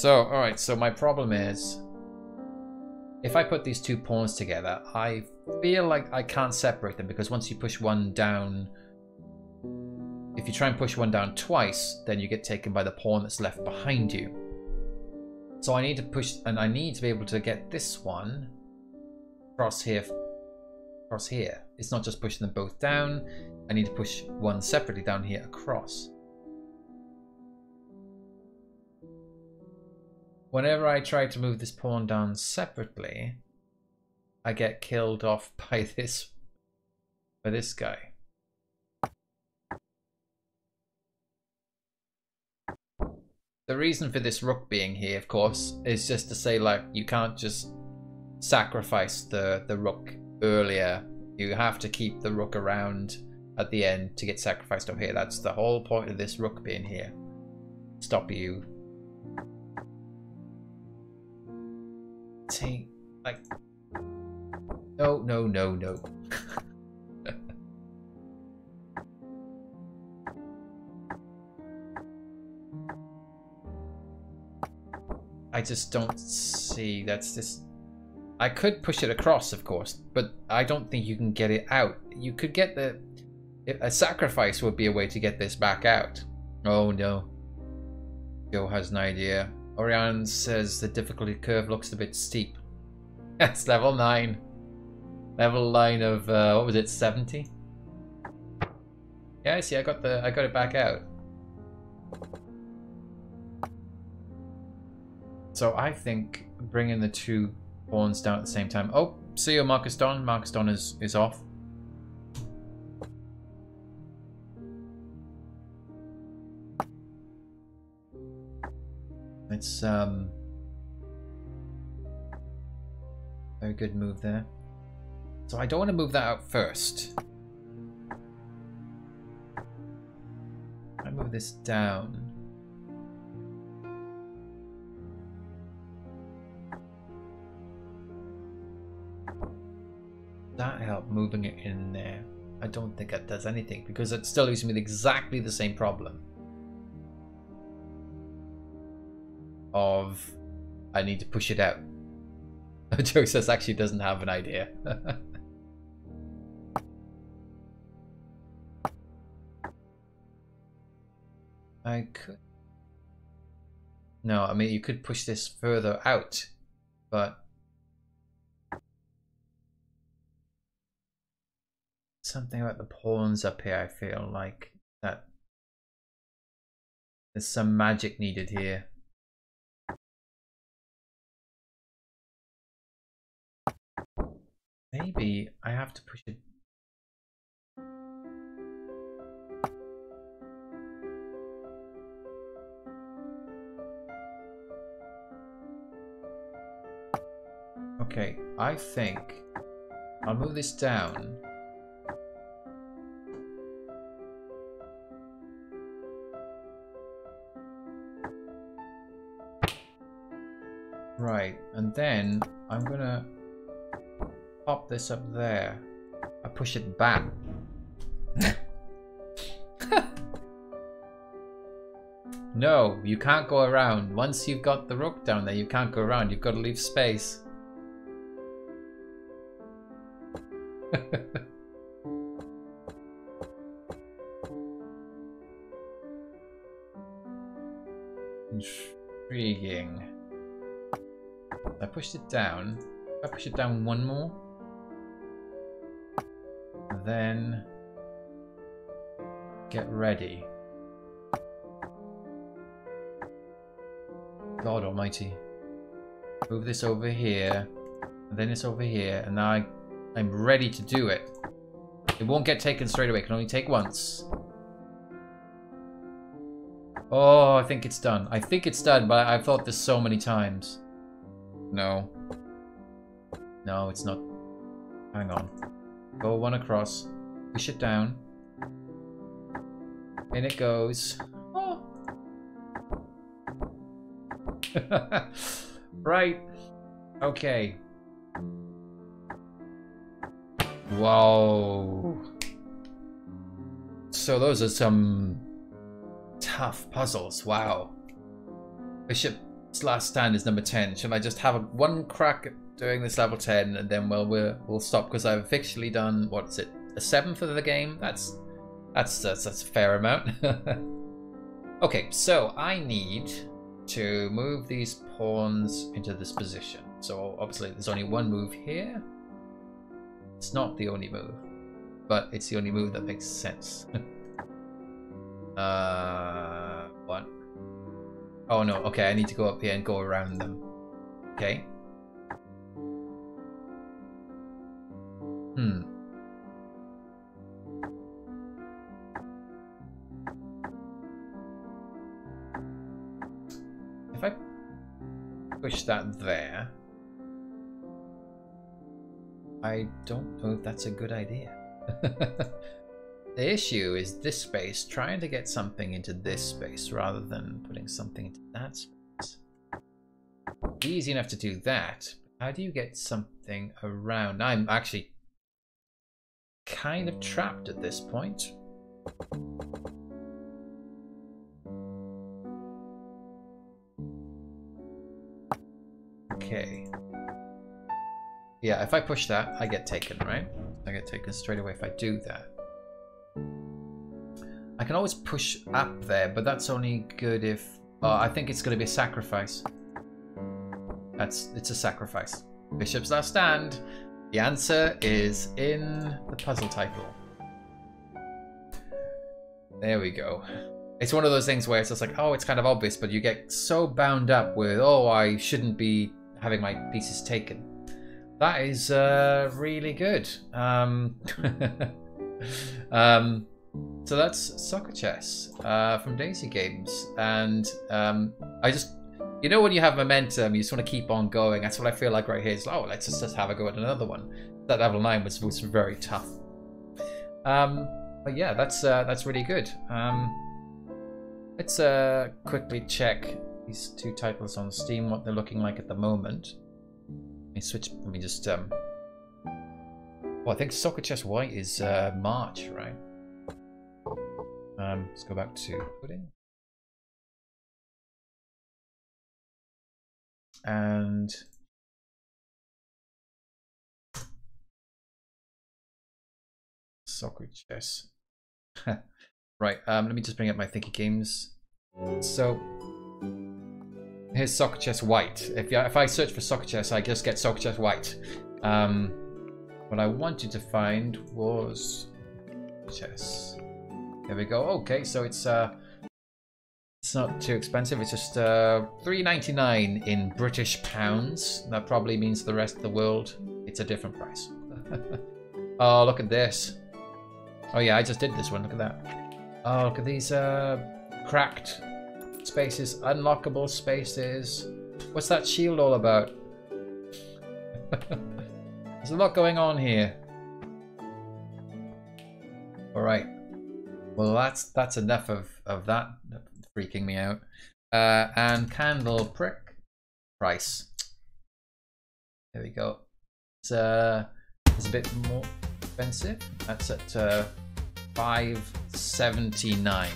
alright, so my problem is if I put these 2 pawns together, I feel like I can't separate them because once you push one down, if you try and push one down twice, then you get taken by the pawn that's left behind you. So I need to push, and I need to be able to get this one across here. Across here. It's not just pushing them both down. I need to push one separately down here across. Whenever I try to move this pawn down separately, I get killed off by this guy. The reason for this rook being here, of course, is just to say, like, you can't just sacrifice the rook earlier. You have to keep the rook around at the end to get sacrificed over here. That's the whole point of this rook being here. Stop you. Take, like... No, no, no, no. I just don't see, that's just... I could push it across, of course, but I don't think you can get it out. You could get the... A sacrifice would be a way to get this back out. Oh no. Joe has an idea. Orion says the difficulty curve looks a bit steep. That's level 9. Level 9 of, what was it, 70? Yeah, see, I got it back out. So I think bringing the two pawns down at the same time. Oh, see you, Marcus Don. Marcus Don is off. It's very good move there. So I don't want to move that out first. I move this down. That helped moving it in there. I don't think that does anything because it still leaves me with exactly the same problem. Of I need to push it out. Joe says actually doesn't have an idea. I could... No, I mean you could push this further out, but something about the pawns up here, I feel like that there's some magic needed here. Maybe I have to push it. Okay, I think I'll move this down. Right, and then I'm gonna pop this up there. I push it back. No, you can't go around. Once you've got the rook down there, you can't go around. You've got to leave space. Intriguing. I pushed it down. If I push it down one more, then get ready. God almighty. Move this over here, and then it's over here, and now I'm ready to do it. It won't get taken straight away, it can only take once. Oh, I think it's done. I think it's done, but I've thought this so many times. No. No, it's not. Hang on. Go one across. Push it down. In it goes. Oh. Right. Okay. Whoa. So those are some tough puzzles. Wow. Bishop's last stand is number 10. Should I just have one crack at doing this level 10 and then we'll stop because I've officially done, what is it, a 7th of the game? That's a fair amount. Okay, so I need to move these pawns into this position. So obviously there's only one move here. It's not the only move, but it's the only move that makes sense. What? Oh no, okay, I need to go up here and go around them. Okay. If I push that there, I don't know if that's a good idea. The issue is this space, trying to get something into this space rather than putting something into that space. Easy enough to do that. How do you get something around? I'm actually kind of trapped at this point. Okay. Yeah, if I push that, I get taken, right? I get taken straight away if I do that. I can always push up there, but that's only good if... I think it's going to be a sacrifice. It's a sacrifice. Bishop's last stand. The answer is in the puzzle title. There we go. It's one of those things where it's just like, oh, it's kind of obvious, but you get so bound up with, oh, I shouldn't be having my pieces taken. That is really good. So that's SokoChess from Thinky Games, and I just, you know, when you have momentum, you just want to keep on going. That's what I feel like right here. It's like, oh, let's just have a go at another one. That level 9 was very tough. But yeah, that's really good. Let's quickly check these two titles on Steam, what they're looking like at the moment. Let me switch. Let me just. Well, I think SokoChess White is March, right? Let's go back to pudding. And SokoChess. Right, let me just bring up my Thinky Games. So here's SokoChess White. If I search for SokoChess, I just get SokoChess White. What I wanted to find was chess. There we go. Okay, so it's not too expensive. It's just $3.99 in British pounds. That probably means the rest of the world it's a different price. Oh, look at this. Oh yeah, I just did this one. Look at that. Oh, look at these cracked spaces, unlockable spaces. What's that shield all about? There's a lot going on here. All right. Well, that's enough of that freaking me out. And candle prick price. There we go. It's a bit more expensive. That's at $5.79.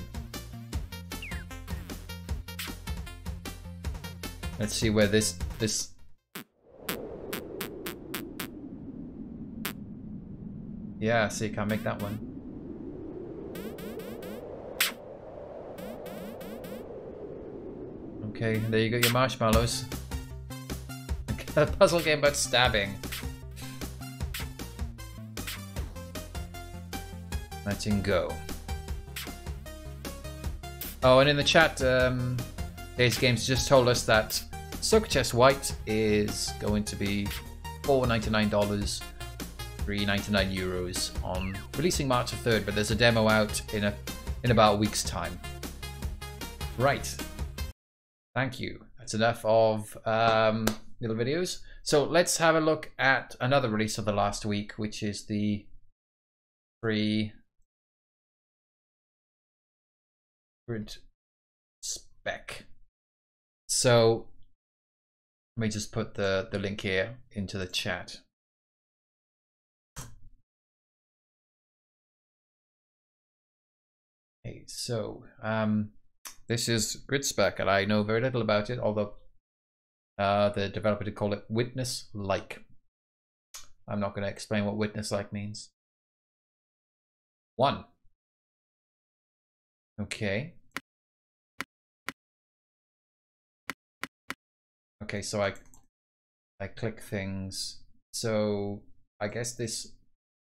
Let's see where this. Yeah, so you can't make that one. Okay, there you go, your marshmallows. A puzzle game about stabbing. Letting go. Oh, and in the chat, Thinky Games just told us that SokoChess White is going to be $4.99, €3.99 on releasing March 3rd, but there's a demo out in about a week's time. Right. Thank you. That's enough of little videos. So let's have a look at another release of the last week, which is the free Gridspech. So let me just put the link here into the chat. Okay, so this is Gridspech, and I know very little about it, although the developer did call it witness-like. I'm not going to explain what witness-like means. 1. Okay. Okay, so I click things. So I guess this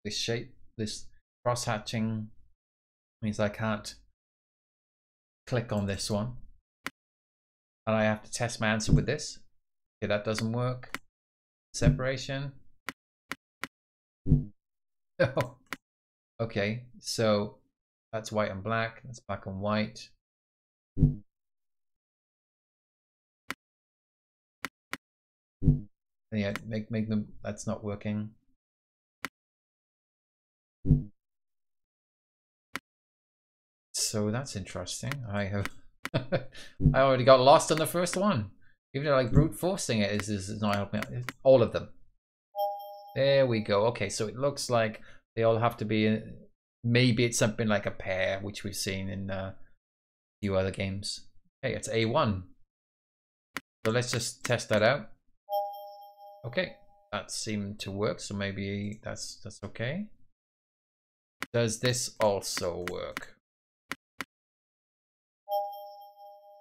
shape, this cross-hatching means I can't click on this one. And I have to test my answer with this. Okay, that doesn't work. Separation. Oh. Okay, so that's white and black. That's black and white. Yeah, make them. That's not working. So that's interesting. I have I already got lost on the first one. Even though like brute forcing it is not helping out. All of them. There we go. Okay, so it looks like they all have to be, maybe it's something like a pair, which we've seen in a few other games. Okay, it's A1. So let's just test that out. Okay, that seemed to work, so maybe that's okay. Does this also work?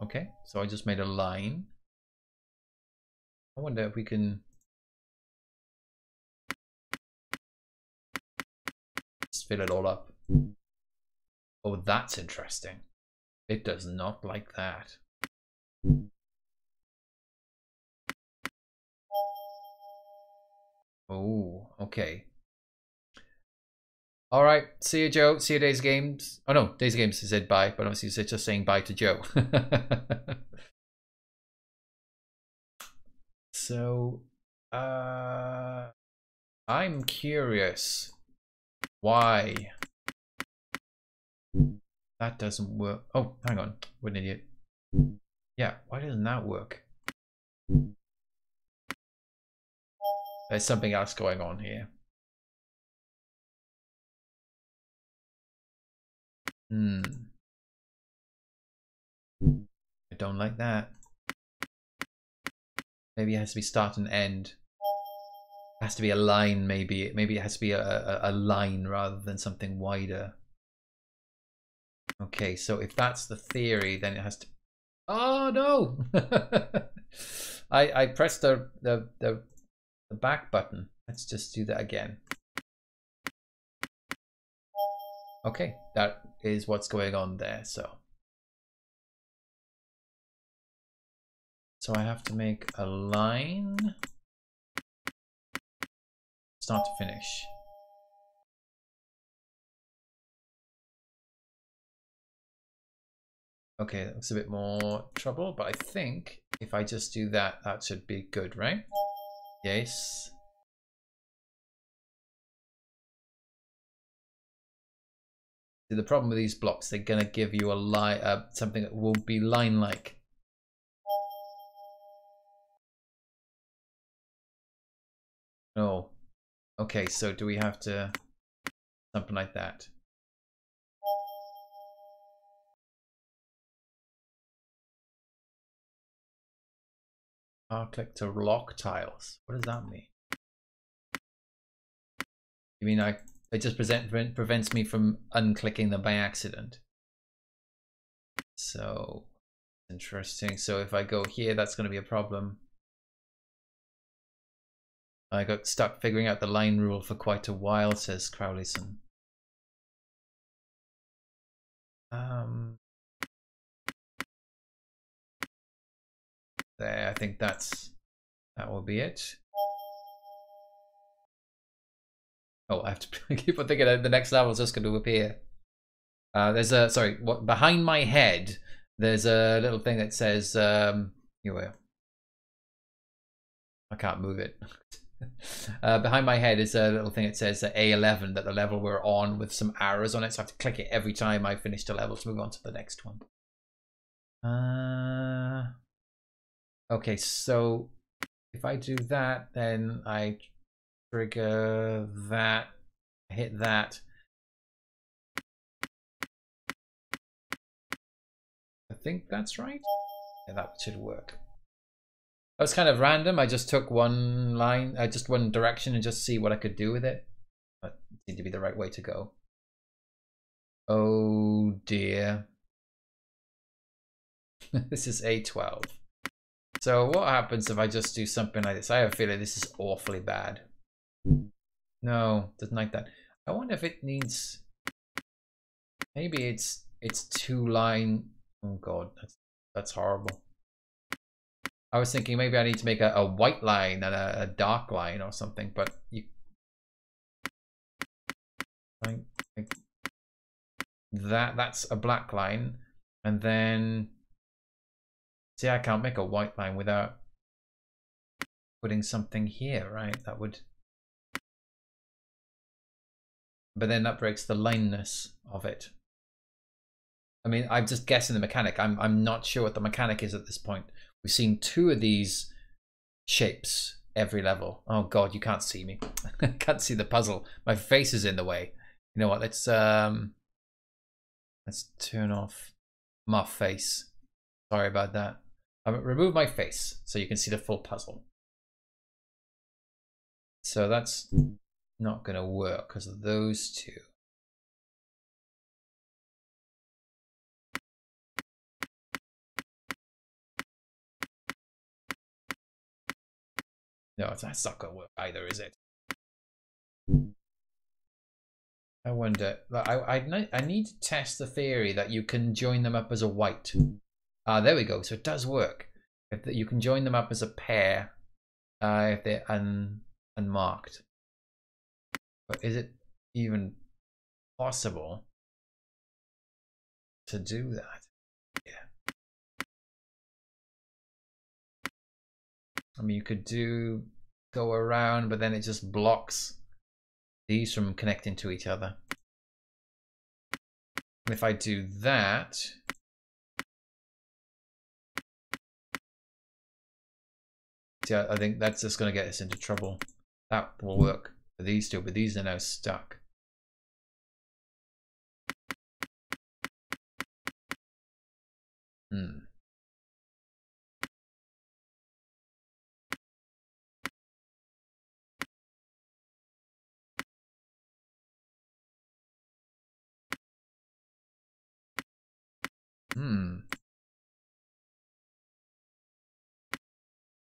Okay, so I just made a line. I wonder if we can just fill it all up. Oh, that's interesting. It does not like that. Oh, okay. All right. See you, Joe. See you, Days Games. Oh no, Days Games said bye, but obviously it's just saying bye to Joe. So, I'm curious why that doesn't work. Oh, hang on. What an idiot. Yeah, why doesn't that work? There's something else going on here. I don't like that. Maybe it has to be start and end. It has to be a line, maybe. Maybe it has to be a line rather than something wider. Okay, so if that's the theory, then it has to... Oh, no! I pressed the back button. Let's just do that again. Okay, that is what's going on there, so I have to make a line, start to finish. Okay, that looks a bit more trouble, but I think if I just do that, that should be good, right? Yes. See, the problem with these blocks, they're gonna give you a line, something that will be line-like. No. Okay, so do we have to something like that? Click to lock tiles. What does that mean? You mean it just prevents me from unclicking them by accident? So interesting. So if I go here, that's going to be a problem. I got stuck figuring out the line rule for quite a while, says Crowleyson. There, I think that will be it. Oh, I have to keep on thinking that the next level is just going to appear. There's a, sorry, what behind my head, there's a little thing that says, here we are. I can't move it. Behind my head is a little thing that says A11, that the level we're on, with some arrows on it, so I have to click it every time I finish the level to move on to the next one. Okay, so if I do that, then I trigger that, hit that. I think that's right. Yeah, that should work. That was kind of random. I just took one line, just one direction, and just see what I could do with it. That seemed to be the right way to go. Oh dear. This is A12. So what happens if I just do something like this? I have a feeling this is awfully bad. No, doesn't like that. I wonder if it needs... Maybe it's two line... Oh god, that's horrible. I was thinking maybe I need to make a white line and a dark line or something, but you... Like that's a black line, and then... See, I can't make a white line without putting something here, right? That would but then that breaks the lineness of it. I mean, I'm just guessing the mechanic. I'm not sure what the mechanic is at this point. We've seen 2 of these shapes every level. Oh god, you can't see me. I can't see the puzzle. My face is in the way. You know what? Let's turn off my face. Sorry about that. Remove my face so you can see the full puzzle. So that's not going to work because of those 2. No, that's not going to work either, is it? I wonder. I need to test the theory that you can join them up as a white. Ah, there we go. So it does work. If you can join them up as a pair, if they're unmarked. But is it even possible to do that? Yeah. I mean, you could go around, but then it just blocks these from connecting to each other. And if I do that, yeah, I think that's just going to get us into trouble. That will work for these 2, but these are now stuck.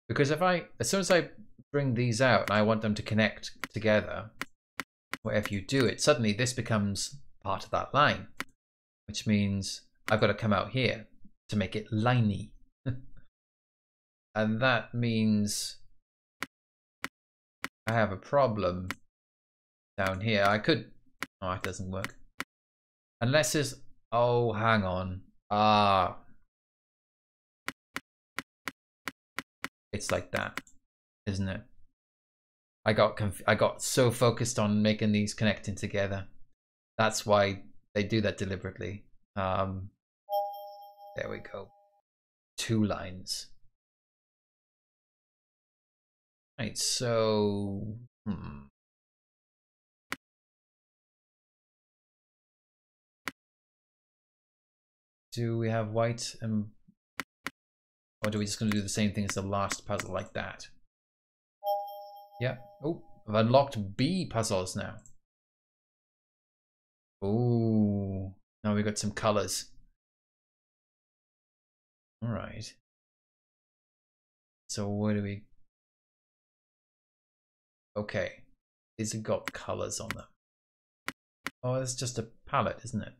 Because as soon as I bring these out and I want them to connect together, whatever you do it, suddenly this becomes part of that line, which means I've got to come out here to make it liney. And that means I have a problem down here. I could, oh, it doesn't work. Unless it's, oh, hang on. Ah. It's like that, isn't it? I got so focused on making these connecting together. That's why they do that deliberately. There we go. 2 lines. Right, so do we have white and, or do we just gonna do the same thing as the last puzzle like that? Yeah. Oh, I've unlocked B puzzles now. Oh, now we got some colors. All right. So where do we? Okay, these have got colors on them. Oh, it's just a palette, isn't it?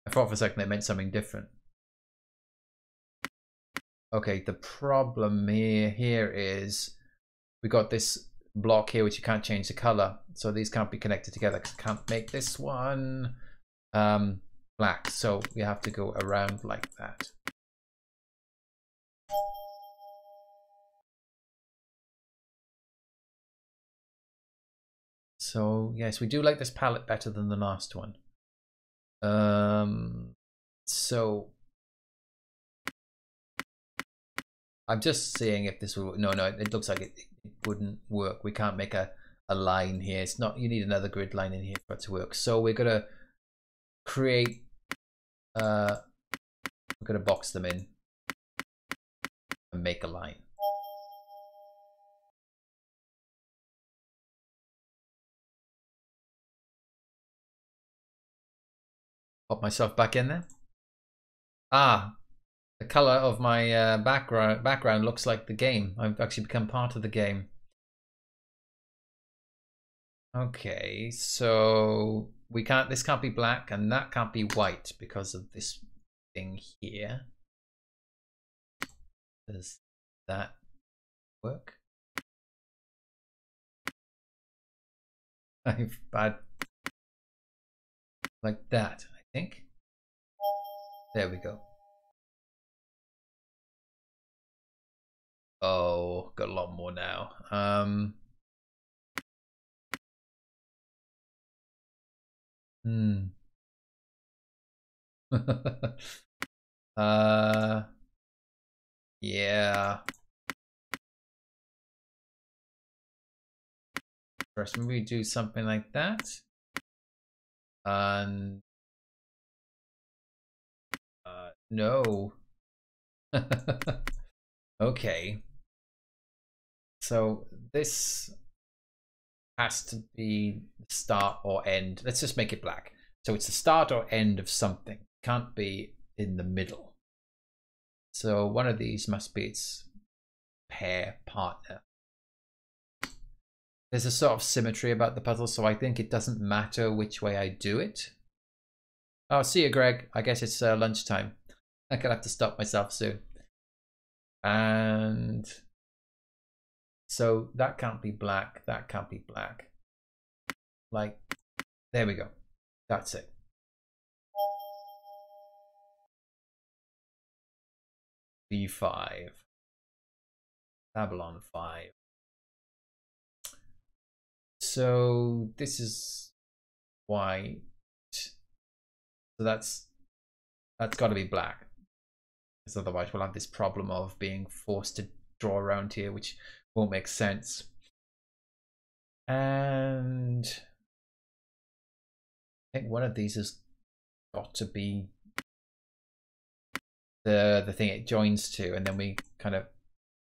I thought for a second they meant something different. Okay, the problem here is we got this block here which you can't change the color, so these can't be connected together because I can't make this one black, so we have to go around like that. So yes, we do like this palette better than the last one. So I'm just seeing if this will. No, it looks like it wouldn't work. We can't make a line here. It's not. You need another grid line in here for it to work. So we're gonna create. We're gonna box them in and make a line. Pop myself back in there. Ah, the color of my background looks like the game. I've actually become part of the game. Okay, so we can't. This can't be black, and that can't be white because of this thing here. Does that work? I've bad like that, I think. There we go. Oh, got a lot more now. Hmm. Yeah. First, maybe do something like that. And no. Okay. So this has to be start or end. Let's just make it black. So it's the start or end of something. Can't be in the middle. So one of these must be its pair partner. There's a sort of symmetry about the puzzle, so I think it doesn't matter which way I do it. Oh, see you, Greg. I guess it's lunchtime. I'm gonna have to stop myself soon. And so that can't be black. That can't be black. Like, there we go. That's it. B5. Babylon 5. So this is white. So that's got to be black. Because otherwise we'll have this problem of being forced to draw around here, which won't make sense. And I think one of these has got to be the thing it joins to, and then we kind of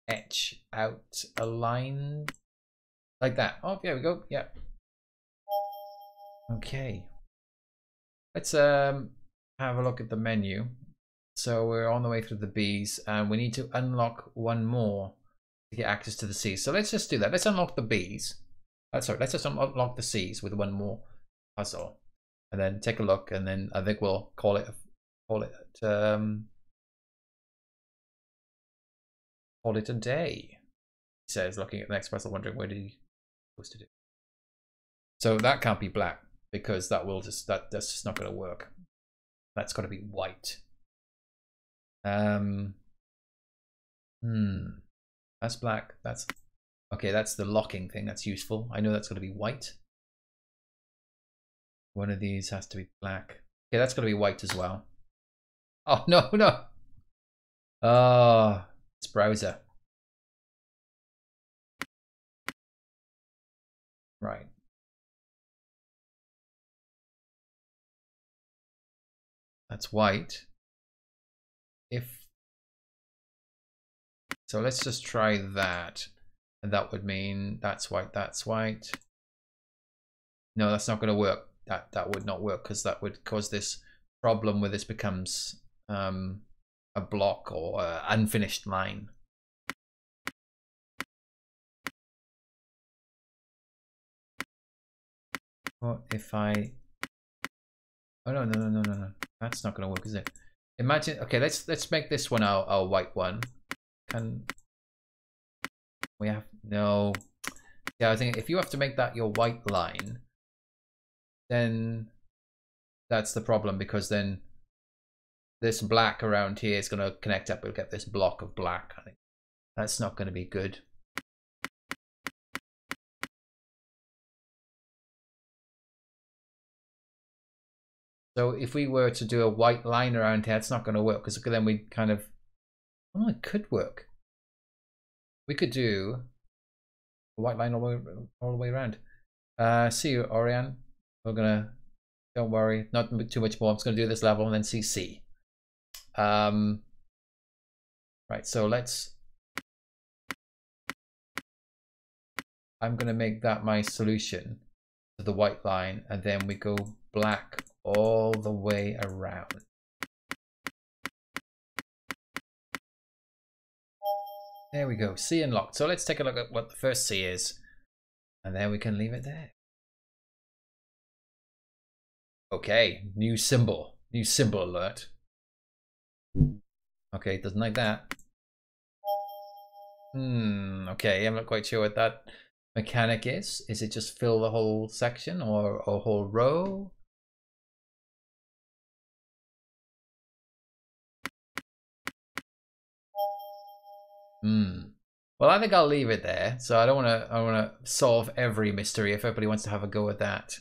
etch out a line like that. Oh, there we go. Yeah. Okay. Let's have a look at the menu. So we're on the way through the B's, and we need to unlock one more to get access to the C's. So let's just do that. Let's unlock the B's. Sorry, let's just unlock the C's with one more puzzle, and then take a look, and then I think we'll call it a day. He says, looking at the next puzzle, wondering what he's supposed to do. So that can't be black because that will just that's just not going to work. That's got to be white. That's black. That's okay. That's the locking thing. That's useful. I know that's going to be white. One of these has to be black. Okay, that's going to be white as well. Oh no, no. Oh, it's browser. Right. That's white. If so, let's just try that, and that would mean that's white. That's white. No, that's not going to work. That would not work because that would cause this problem where this becomes a block or an unfinished line. What if I? Oh no! That's not going to work, is it? Imagine. Okay, let's make this one our white one. Can we have no? Yeah, I think if you have to make that your white line, then that's the problem, because then this black around here is going to connect up. We'll get this block of black. I think that's not going to be good. So if we were to do a white line around here, it's not going to work, because then we kind of, oh, it could work. We could do a white line all the way around. See you, Orion. We're gonna, don't worry, not too much more. I'm just gonna do this level and then CC. Right, so I'm gonna make that my solution to the white line, and then we go black all the way around. There we go, C unlocked. So let's take a look at what the first C is, and then we can leave it there. Okay, new symbol alert. Okay, doesn't like that. Okay, I'm not quite sure what that mechanic is. Is it just fill the whole section or a whole row? Well, I think I'll leave it there. So I don't want to solve every mystery if everybody wants to have a go at that.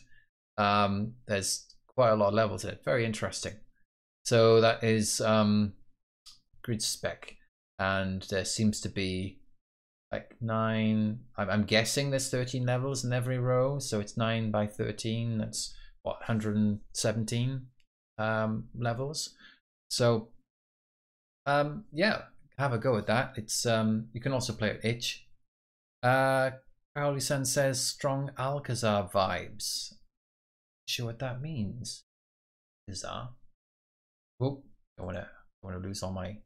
There's quite a lot of levels in it. Very interesting. So that is Gridspech, and there seems to be like 9. I'm guessing there's 13 levels in every row, so it's 9 by 13. That's what, 117 levels. So yeah, have a go at that. It's you can also play it itch. Crowley-san says strong Alcazar vibes. Not sure what that means. Bizarre. Oh, I want to lose all my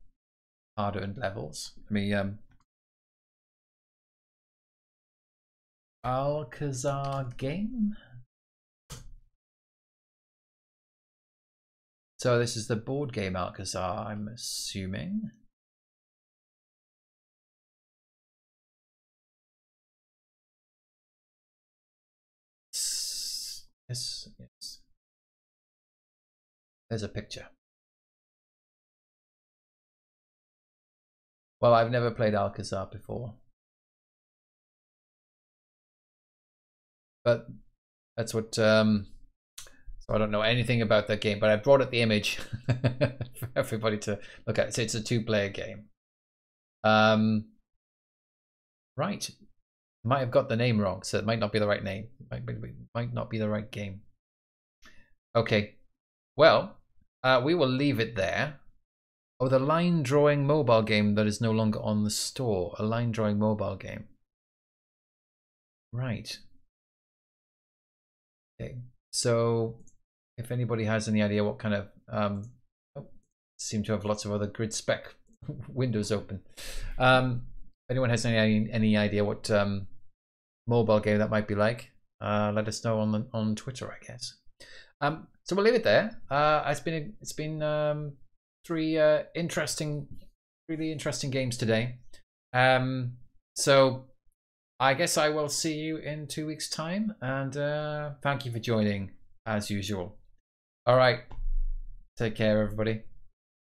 hard-earned levels. Let me Alcazar game. So this is the board game Alcazar, I'm assuming. Yes. There's a picture. Well, I've never played Alcazar before, but that's what. So I don't know anything about that game, but I brought up the image for everybody to look at. So it's a 2-player game. Right. Might have got the name wrong, so it might not be the right name. Might not be the right game. Okay. Well, we will leave it there. Oh, the line drawing mobile game that is no longer on the store. A line drawing mobile game. Right. Okay. So if anybody has any idea what kind of seem to have lots of other Gridspech windows open. If anyone has any idea what mobile game that might be like, let us know on Twitter, I guess. So we'll leave it there. It's been 3 really interesting games today. So I guess I will see you in 2 weeks' time, and thank you for joining as usual. All right, take care, everybody.